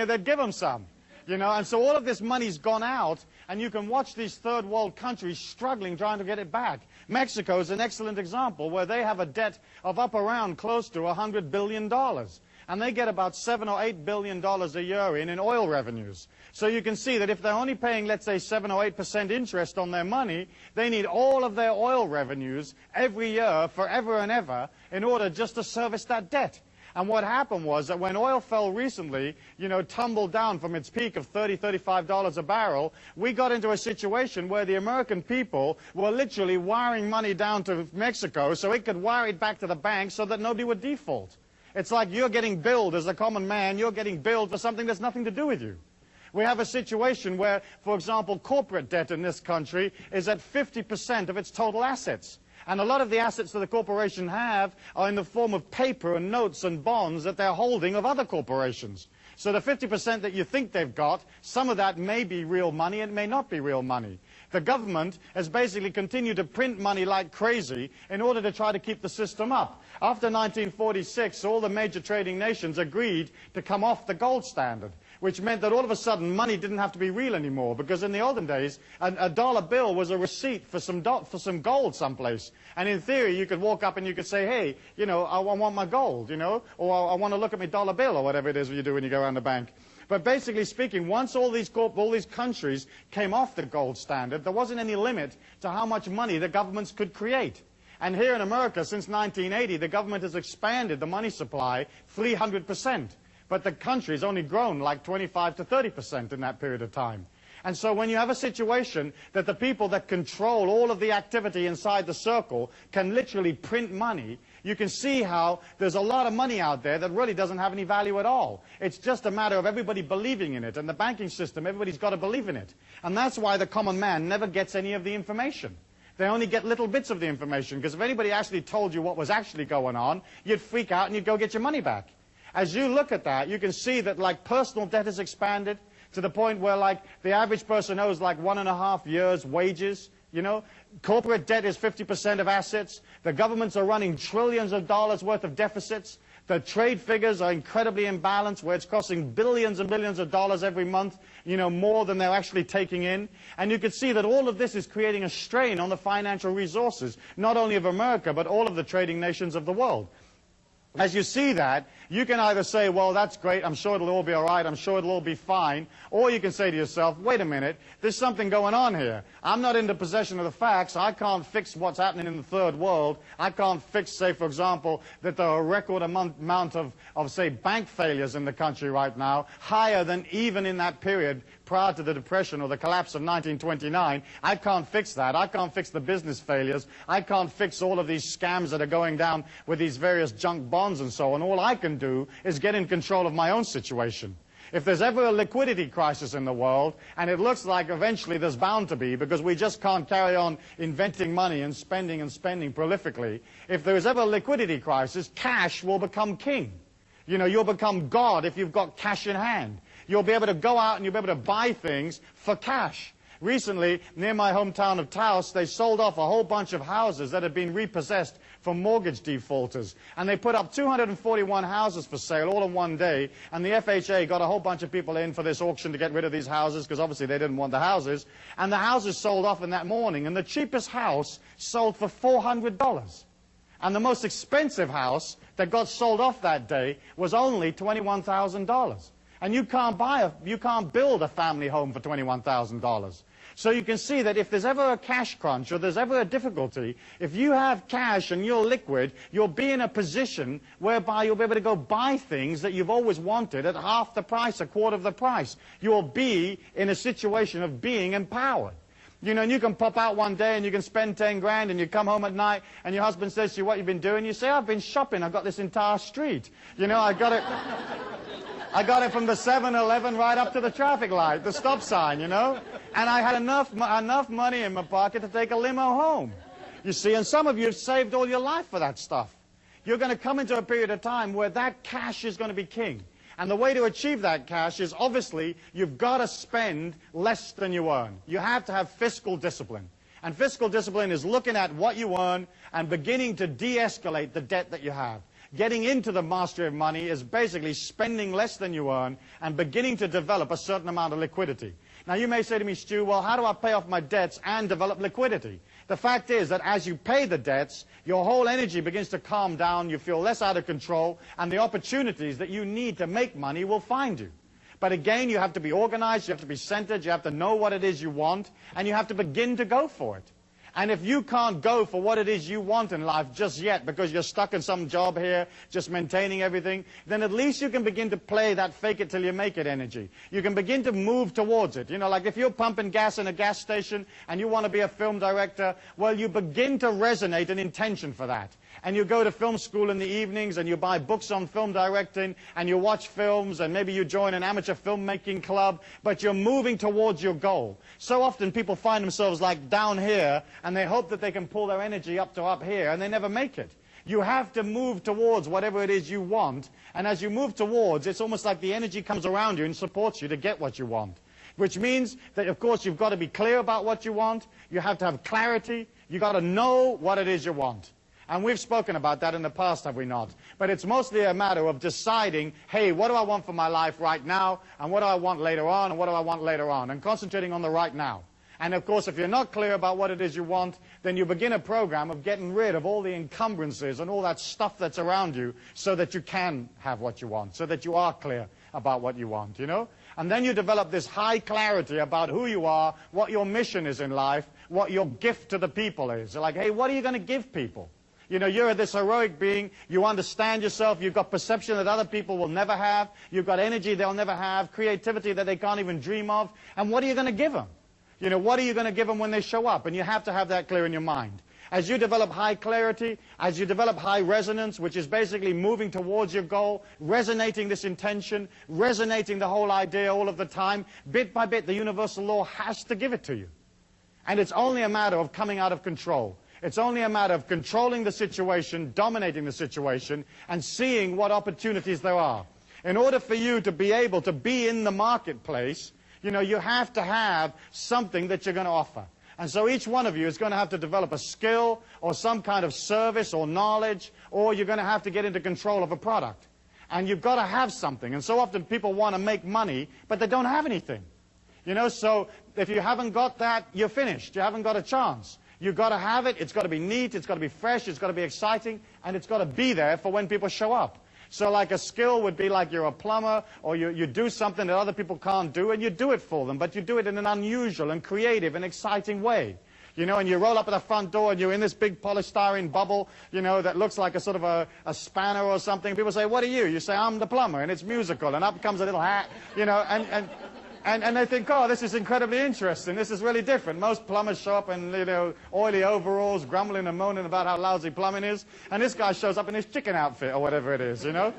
they'd give them some. You know, and so all of this money's gone out, and you can watch these third world countries struggling trying to get it back. Mexico is an excellent example where they have a debt of up around close to $100 billion. And they get about $7 or $8 billion a year in oil revenues. So you can see that if they're only paying, let's say, 7 or 8% interest on their money, they need all of their oil revenues every year, forever and ever, in order just to service that debt. And what happened was that when oil fell recently, you know, tumbled down from its peak of $30, $35 a barrel, we got into a situation where the American people were literally wiring money down to Mexico so it could wire it back to the bank so that nobody would default. It's like you're getting billed as a common man, you're getting billed for something that's nothing to do with you. We have a situation where, for example, corporate debt in this country is at 50% of its total assets. And a lot of the assets that the corporation have are in the form of paper and notes and bonds that they're holding of other corporations. So the 50% that you think they've got, some of that may be real money and may not be real money. The government has basically continued to print money like crazy in order to try to keep the system up. After 1946, all the major trading nations agreed to come off the gold standard, which meant that all of a sudden money didn't have to be real anymore, because in the olden days a dollar bill was a receipt for some gold someplace. And in theory you could walk up and you could say, hey, you know, I want my gold, you know, or I want to look at my dollar bill, or whatever it is you do when you go around the bank. But basically speaking, once all these countries came off the gold standard, there wasn't any limit to how much money the governments could create. And here in America, since 1980, the government has expanded the money supply 300%. But the country has only grown like 25 to 30% in that period of time. And so when you have a situation that the people that control all of the activity inside the circle can literally print money, you can see how there's a lot of money out there that really doesn't have any value at all. It's just a matter of everybody believing in it. And the banking system, everybody's got to believe in it. And that's why the common man never gets any of the information. They only get little bits of the information, because if anybody actually told you what was actually going on, you'd freak out and you'd go get your money back. As you look at that, you can see that like personal debt has expanded to the point where like the average person owes like 1.5 years' wages. You know, corporate debt is 50% of assets. The governments are running trillions of dollars worth of deficits. The trade figures are incredibly imbalanced, where it's costing billions and billions of dollars every month, you know, more than they're actually taking in. And you can see that all of this is creating a strain on the financial resources, not only of America, but all of the trading nations of the world. As you see that, you can either say, well, that's great, I'm sure it'll all be all right, I'm sure it'll all be fine, or you can say to yourself, wait a minute, there's something going on here. I'm not in the possession of the facts. I can't fix what's happening in the third world. I can't fix, say, for example, that there are a record amount of, say, bank failures in the country right now, higher than even in that period prior to the Depression or the collapse of 1929. I can't fix that. I can't fix the business failures. I can't fix all of these scams that are going down with these various junk bonds and so on. All I can do is get in control of my own situation. If there's ever a liquidity crisis in the world, and it looks like eventually there's bound to be, because we just can't carry on inventing money and spending prolifically, if there is ever a liquidity crisis, cash will become king. You know, you'll become God if you've got cash in hand. You'll be able to go out and you'll be able to buy things for cash. Recently, near my hometown of Taos, they sold off a whole bunch of houses that had been repossessed from mortgage defaulters. And they put up 241 houses for sale all in one day. And the FHA got a whole bunch of people in for this auction to get rid of these houses because obviously they didn't want the houses. And the houses sold off in that morning. And the cheapest house sold for $400. And the most expensive house that got sold off that day was only $21,000. And you can't build a family home for $21,000. So you can see that if there's ever a cash crunch or there's ever a difficulty, if you have cash and you're liquid, you'll be in a position whereby you'll be able to go buy things that you've always wanted at half the price, a quarter of the price. You'll be in a situation of being empowered. You know, and you can pop out one day and you can spend 10 grand and you come home at night and your husband says to you, what you've been doing? You say, I've been shopping. I've got this entire street. You know, I got it from the 7-Eleven right up to the traffic light, the stop sign, you know. And I had enough money in my pocket to take a limo home. You see, and some of you have saved all your life for that stuff. You're going to come into a period of time where that cash is going to be king. And the way to achieve that cash is obviously you've got to spend less than you earn. You have to have fiscal discipline. And fiscal discipline is looking at what you earn and beginning to de-escalate the debt that you have. Getting into the mastery of money is basically spending less than you earn and beginning to develop a certain amount of liquidity. Now you may say to me, Stu, well, how do I pay off my debts and develop liquidity? The fact is that as you pay the debts, your whole energy begins to calm down, you feel less out of control, and the opportunities that you need to make money will find you. But again, you have to be organized, you have to be centered, you have to know what it is you want, and you have to begin to go for it. And if you can't go for what it is you want in life just yet because you're stuck in some job here, just maintaining everything, then at least you can begin to play that fake it till you make it energy. You can begin to move towards it. You know, like if you're pumping gas in a gas station and you want to be a film director, well, you begin to resonate an intention for that. And you go to film school in the evenings and you buy books on film directing and you watch films and maybe you join an amateur filmmaking club, but you're moving towards your goal. So often people find themselves like down here and they hope that they can pull their energy up to up here and they never make it. You have to move towards whatever it is you want, and as you move towards, it's almost like the energy comes around you and supports you to get what you want. Which means that, of course, you've got to be clear about what you want, you have to have clarity, you've got to know what it is you want. And we've spoken about that in the past, have we not? But it's mostly a matter of deciding, hey, what do I want for my life right now, and what do I want later on, and what do I want later on, and concentrating on the right now. And of course, if you're not clear about what it is you want, then you begin a program of getting rid of all the encumbrances and all that stuff that's around you so that you can have what you want, so that you are clear about what you want, you know? And then you develop this high clarity about who you are, what your mission is in life, what your gift to the people is. Like, hey, what are you going to give people? You know, you're this heroic being, you understand yourself, you've got perception that other people will never have, you've got energy they'll never have, creativity that they can't even dream of, and what are you going to give them? You know, what are you going to give them when they show up? And you have to have that clear in your mind. As you develop high clarity, as you develop high resonance, which is basically moving towards your goal, resonating this intention, resonating the whole idea all of the time, bit by bit, the universal law has to give it to you. And it's only a matter of coming out of control. It's only a matter of controlling the situation, dominating the situation, and seeing what opportunities there are. In order for you to be able to be in the marketplace, you know, you have to have something that you're going to offer. And so each one of you is going to have to develop a skill or some kind of service or knowledge, or you're going to have to get into control of a product. And you've got to have something. And so often people want to make money, but they don't have anything. You know, so if you haven't got that, you're finished. You haven't got a chance. You've got to have it. It's got to be neat. It's got to be fresh. It's got to be exciting. And it's got to be there for when people show up. So like a skill would be like you're a plumber, or you do something that other people can't do, and you do it for them, but you do it in an unusual and creative and exciting way. You know, and you roll up at the front door and you're in this big polystyrene bubble, you know, that looks like a sort of a spanner or something. People say, what are you? You say, I'm the plumber, and it's musical, and up comes a little hat, you know, and they think, oh, this is incredibly interesting. This is really different. Most plumbers show up in, you know, oily overalls, grumbling and moaning about how lousy plumbing is. And this guy shows up in his chicken outfit or whatever it is, you know.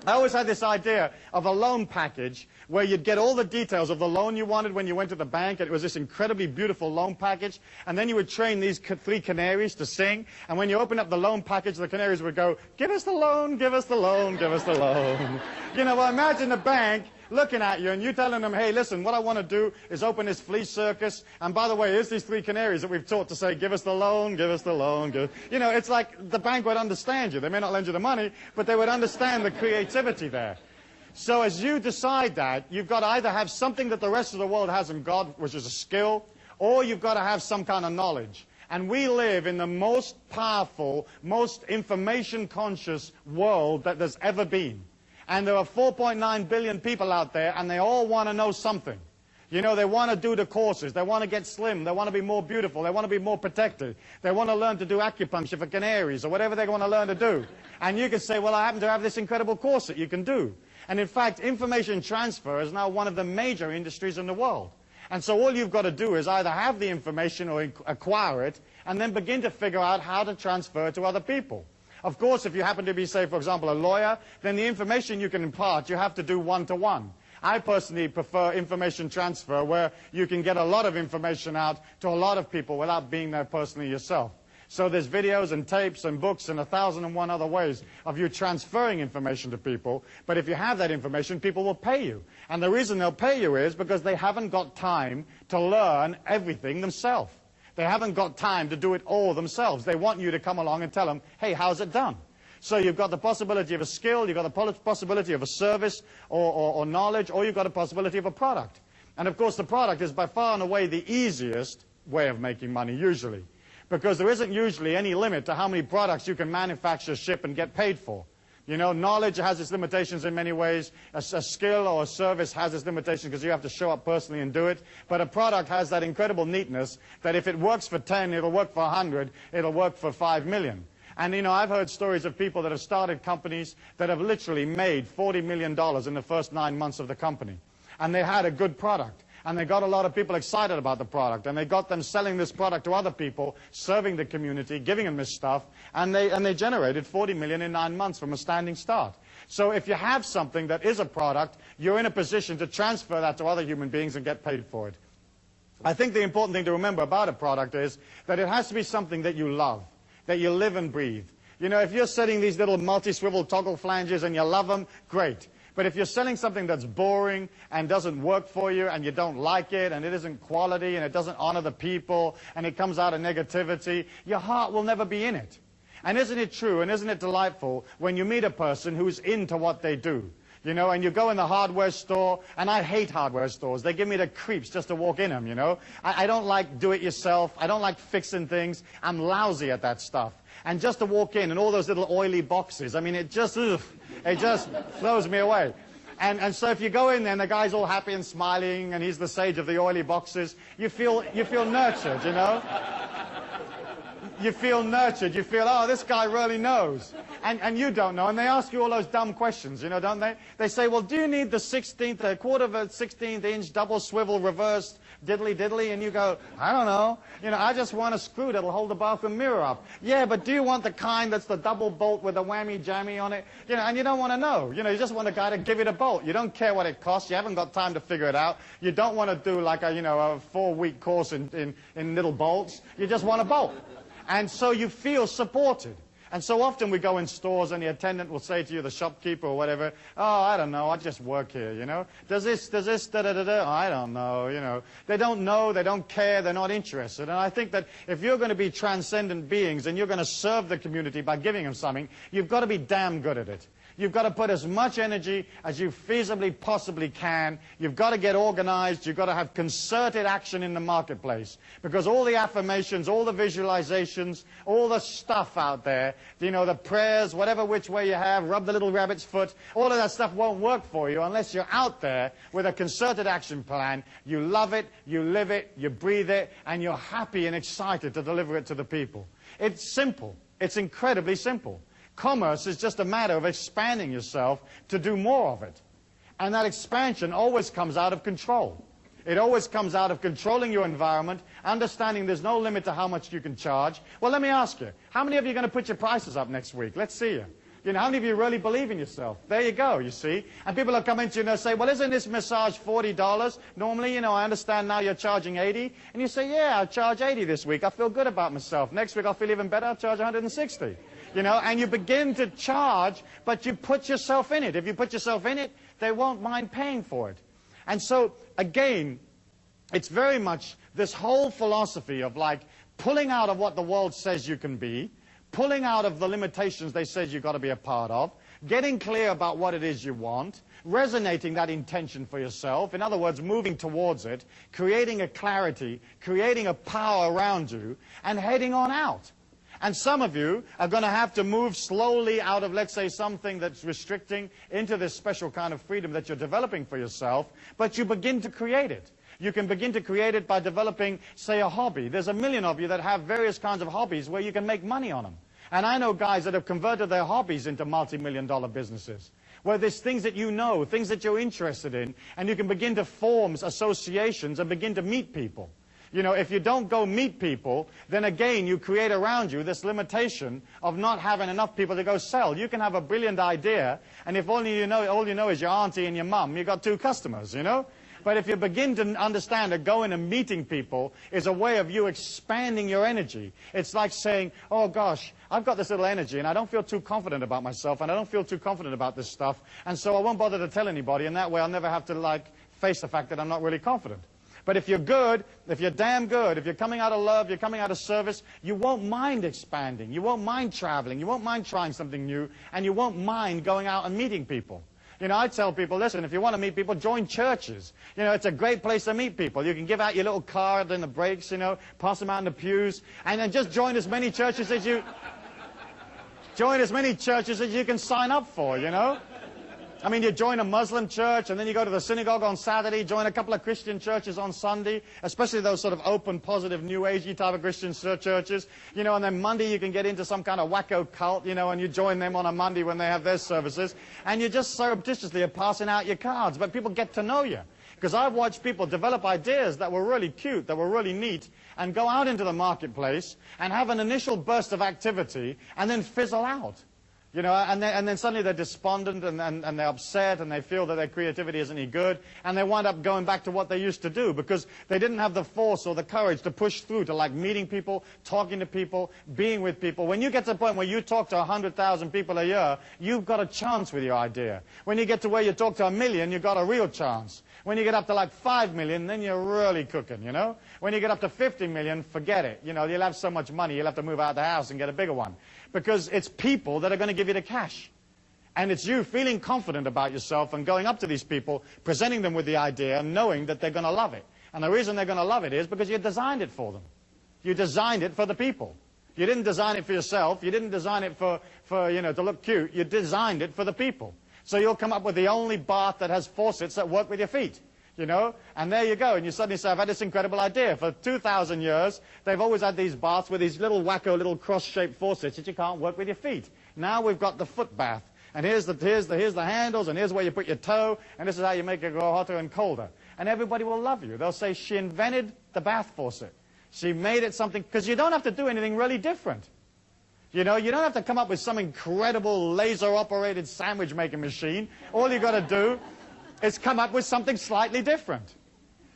I always had this idea of a loan package where you'd get all the details of the loan you wanted when you went to the bank, and it was this incredibly beautiful loan package, and then you would train these 3 canaries to sing, and when you open up the loan package, the canaries would go, give us the loan, give us the loan, give us the loan. You know, well, imagine the bank looking at you and you telling them, hey, listen, what I want to do is open this flea circus. And by the way, here's these 3 canaries that we've taught to say, give us the loan, give us the loan. You know, it's like the bank would understand you. They may not lend you the money, but they would understand the creativity there. So as you decide that, you've got to either have something that the rest of the world hasn't got, which is a skill, or you've got to have some kind of knowledge. And we live in the most powerful, most information-conscious world that there's ever been. And there are 4.9 billion people out there, and they all want to know something. You know, they want to do the courses. They want to get slim. They want to be more beautiful. They want to be more protected. They want to learn to do acupuncture for canaries or whatever they want to learn to do. And you can say, well, I happen to have this incredible course that you can do. And in fact, information transfer is now one of the major industries in the world. And so all you've got to do is either have the information or acquire it, and then begin to figure out how to transfer it to other people. Of course, if you happen to be, say, for example, a lawyer, then the information you can impart, you have to do one-to-one. I personally prefer information transfer where you can get a lot of information out to a lot of people without being there personally yourself. So there's videos and tapes and books and 1,001 other ways of you transferring information to people. But if you have that information, people will pay you. And the reason they'll pay you is because they haven't got time to learn everything themselves. They haven't got time to do it all themselves. They want you to come along and tell them, hey, how's it done? So you've got the possibility of a skill, you've got the possibility of a service or knowledge, or you've got a possibility of a product. And of course, the product is by far and away the easiest way of making money, usually. Because there isn't usually any limit to how many products you can manufacture, ship, and get paid for. You know, knowledge has its limitations in many ways. A skill or a service has its limitations because you have to show up personally and do it. But a product has that incredible neatness that if it works for 10, it'll work for 100, it'll work for 5 million. And, you know, I've heard stories of people that have started companies that have literally made $40 million in the first 9 months of the company. And they had a good product. And they got a lot of people excited about the product. And they got them selling this product to other people, serving the community, giving them this stuff. And they generated 40 million in 9 months from a standing start. So if you have something that is a product, you're in a position to transfer that to other human beings and get paid for it. I think the important thing to remember about a product is that it has to be something that you love, that you live and breathe. You know, if you're setting these little multi-swivel toggle flanges and you love them, great. But if you're selling something that's boring and doesn't work for you and you don't like it and it isn't quality and it doesn't honor the people and it comes out of negativity, your heart will never be in it. And isn't it true and isn't it delightful when you meet a person who's into what they do? You know, and you go in the hardware store, and I hate hardware stores. They give me the creeps just to walk in them, you know. I don't like do-it-yourself. I don't like fixing things. I'm lousy at that stuff. And just to walk in and all those little oily boxes, I mean, it just throws me away. And so if you go in there and the guy's all happy and smiling and he's the sage of the oily boxes, you feel nurtured, you know. You feel nurtured. You feel, oh, this guy really knows. And you don't know. And they ask you all those dumb questions, you know, don't they? They say, well, do you need the quarter of a 16th inch double swivel reversed diddly-diddly? And you go, I don't know. You know, I just want a screw that'll hold the bathroom mirror up. Yeah, but do you want the kind that's the double bolt with a whammy-jammy on it? You know, and you don't want to know. You know, you just want a guy to give you the bolt. You don't care what it costs. You haven't got time to figure it out. You don't want to do like a 4-week course in little bolts. You just want a bolt. And so you feel supported. And so often we go in stores and the attendant will say to you, the shopkeeper or whatever, oh, I don't know, I just work here, you know. Does this, da-da-da-da? I don't know, you know. They don't care, they're not interested. And I think that if you're going to be transcendent beings and you're going to serve the community by giving them something, you've got to be damn good at it. You've got to put as much energy as you feasibly possibly can. You've got to get organized. You've got to have concerted action in the marketplace. Because all the affirmations, all the visualizations, all the stuff out there, you know, the prayers, whatever which way you have, rub the little rabbit's foot, all of that stuff won't work for you unless you're out there with a concerted action plan. You love it, you live it, you breathe it, and you're happy and excited to deliver it to the people. It's simple. It's incredibly simple. Commerce is just a matter of expanding yourself to do more of it. And that expansion always comes out of control. It always comes out of controlling your environment, understanding there's no limit to how much you can charge. Well, let me ask you, how many of you are going to put your prices up next week? Let's see you. You know, how many of you really believe in yourself? There you go, you see. And people will come into you and they'll say, well, isn't this massage $40? Normally, you know, I understand now you're charging $80. And you say, yeah, I'll charge $80 this week. I feel good about myself. Next week, I'll feel even better. I'll charge $160. You know, and you begin to charge, but you put yourself in it. If you put yourself in it, they won't mind paying for it. And so, again, it's very much this whole philosophy of like pulling out of what the world says you can be, pulling out of the limitations they said you've got to be a part of, getting clear about what it is you want, resonating that intention for yourself, in other words, moving towards it, creating a clarity, creating a power around you, and heading on out. And some of you are going to have to move slowly out of, let's say, something that's restricting into this special kind of freedom that you're developing for yourself, but you begin to create it. You can begin to create it by developing, say, a hobby. There's a million of you that have various kinds of hobbies where you can make money on them. And I know guys that have converted their hobbies into multi-million-dollar businesses, where there's things that you know, things that you're interested in, and you can begin to form associations and begin to meet people. You know, if you don't go meet people, then again you create around you this limitation of not having enough people to go sell. You can have a brilliant idea, and if all you know is your auntie and your mum, you've got 2 customers, you know? But if you begin to understand that going and meeting people is a way of you expanding your energy, it's like saying, oh gosh, I've got this little energy and I don't feel too confident about myself and I don't feel too confident about this stuff, and so I won't bother to tell anybody, and that way I'll never have to like face the fact that I'm not really confident. But if you're good, if you're damn good, if you're coming out of love, you're coming out of service, you won't mind expanding, you won't mind traveling, you won't mind trying something new, and you won't mind going out and meeting people. You know, I tell people, listen, if you want to meet people, join churches. You know, it's a great place to meet people. You can give out your little card in the breaks, you know, pass them out in the pews, and then just join as many churches as you can sign up for, you know. I mean, you join a Muslim church, and then you go to the synagogue on Saturday, join a couple of Christian churches on Sunday, especially those sort of open, positive, New Agey type of Christian churches, you know, and then Monday you can get into some kind of wacko cult, you know, and you join them on a Monday when they have their services, and you just surreptitiously are passing out your cards, but people get to know you. Because I've watched people develop ideas that were really cute, that were really neat, and go out into the marketplace and have an initial burst of activity and then fizzle out. You know, and then suddenly they're despondent and they're upset and they feel that their creativity isn't any good, and they wind up going back to what they used to do because they didn't have the force or the courage to push through to like meeting people, talking to people, being with people. When you get to the point where you talk to 100,000 people a year, you've got a chance with your idea. When you get to where you talk to 1 million, you've got a real chance. When you get up to like 5 million, then you're really cooking, you know? When you get up to 50 million, forget it. You know, you'll have so much money, you'll have to move out of the house and get a bigger one. Because it's people that are going to give you the cash. And it's you feeling confident about yourself and going up to these people, presenting them with the idea and knowing that they're going to love it. And the reason they're going to love it is because you designed it for them. You designed it for the people. You didn't design it for yourself. You didn't design it for you know, to look cute. You designed it for the people. So you'll come up with the only bath that has faucets that work with your feet. You know, and there you go, and you suddenly say, I've had this incredible idea. For 2,000 years, they've always had these baths with these little wacko, little cross-shaped faucets that you can't work with your feet. Now we've got the foot bath, and here's the handles, and here's where you put your toe, and this is how you make it go hotter and colder. And everybody will love you. They'll say, she invented the bath faucet. She made it something, because you don't have to do anything really different. You know, you don't have to come up with some incredible laser-operated sandwich-making machine. All you got to do is come up with something slightly different.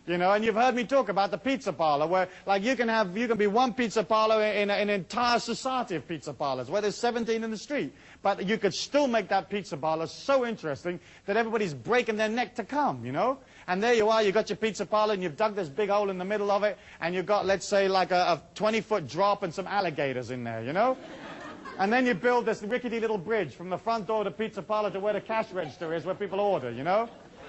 You know, and you've heard me talk about the pizza parlor, where like you can be one pizza parlor in an entire society of pizza parlors, where there's 17 in the street. But you could still make that pizza parlor so interesting that everybody's breaking their neck to come, you know? And there you are, you've got your pizza parlor, and you've dug this big hole in the middle of it, and you've got, let's say, like a 20-foot drop and some alligators in there, you know? And then you build this rickety little bridge from the front door of the pizza parlor to where the cash register is, where people order, you know?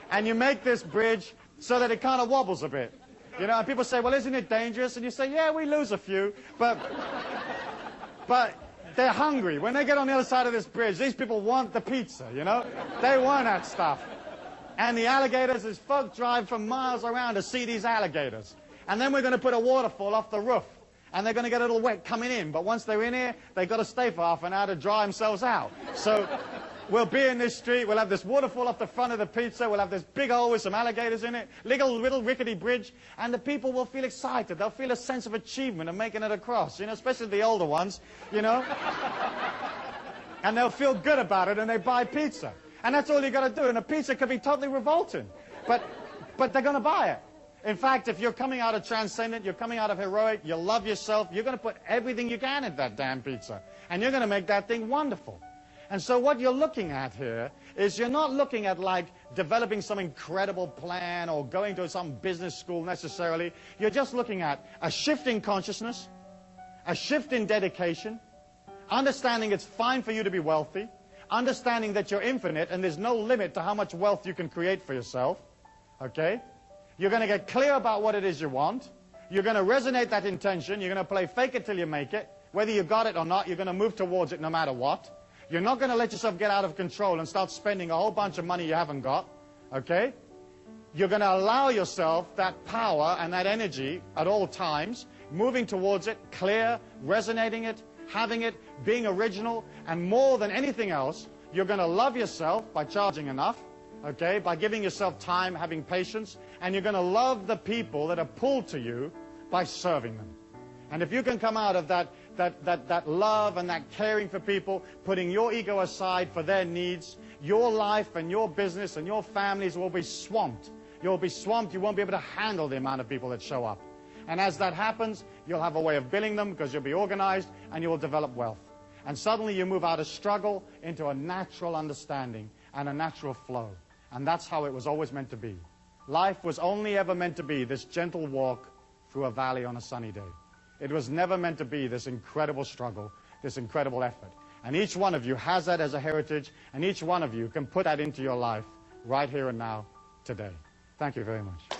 And you make this bridge so that it kind of wobbles a bit. You know, and people say, well, isn't it dangerous? And you say, yeah, we lose a few, but they're hungry. When they get on the other side of this bridge, these people want the pizza, you know? They want that stuff. And the alligators, is folk drive from miles around to see these alligators. And then we're going to put a waterfall off the roof. And they're going to get a little wet coming in. But once they're in here, they've got to stay for half an hour to dry themselves out. So we'll be in this street, we'll have this waterfall off the front of the pizza, we'll have this big hole with some alligators in it, little rickety bridge, and the people will feel excited. They'll feel a sense of achievement of making it across, you know, especially the older ones, you know. And they'll feel good about it, and they buy pizza. And that's all you got to do, and a pizza could be totally revolting. But they're going to buy it. In fact, if you're coming out of transcendent, you're coming out of heroic, you love yourself, you're going to put everything you can in that damn pizza. And you're going to make that thing wonderful. And so what you're looking at here is you're not looking at like developing some incredible plan or going to some business school necessarily. You're just looking at a shift in consciousness, a shift in dedication, understanding it's fine for you to be wealthy, understanding that you're infinite and there's no limit to how much wealth you can create for yourself. Okay? You're going to get clear about what it is you want. You're going to resonate that intention. You're going to play fake it till you make it. Whether you got it or not, you're going to move towards it no matter what. You're not going to let yourself get out of control and start spending a whole bunch of money you haven't got. Okay? You're going to allow yourself that power and that energy at all times, moving towards it, clear, resonating it, having it, being original, and more than anything else, you're going to love yourself by charging enough, okay, by giving yourself time, having patience, and you're going to love the people that are pulled to you by serving them. And if you can come out of that love and that caring for people, putting your ego aside for their needs, your life and your business and your families will be swamped. You'll be swamped. You won't be able to handle the amount of people that show up. And as that happens, you'll have a way of billing them because you'll be organized and you will develop wealth. And suddenly you move out of struggle into a natural understanding and a natural flow. And that's how it was always meant to be. Life was only ever meant to be this gentle walk through a valley on a sunny day. It was never meant to be this incredible struggle, this incredible effort. And each one of you has that as a heritage, and each one of you can put that into your life right here and now, today. Thank you very much.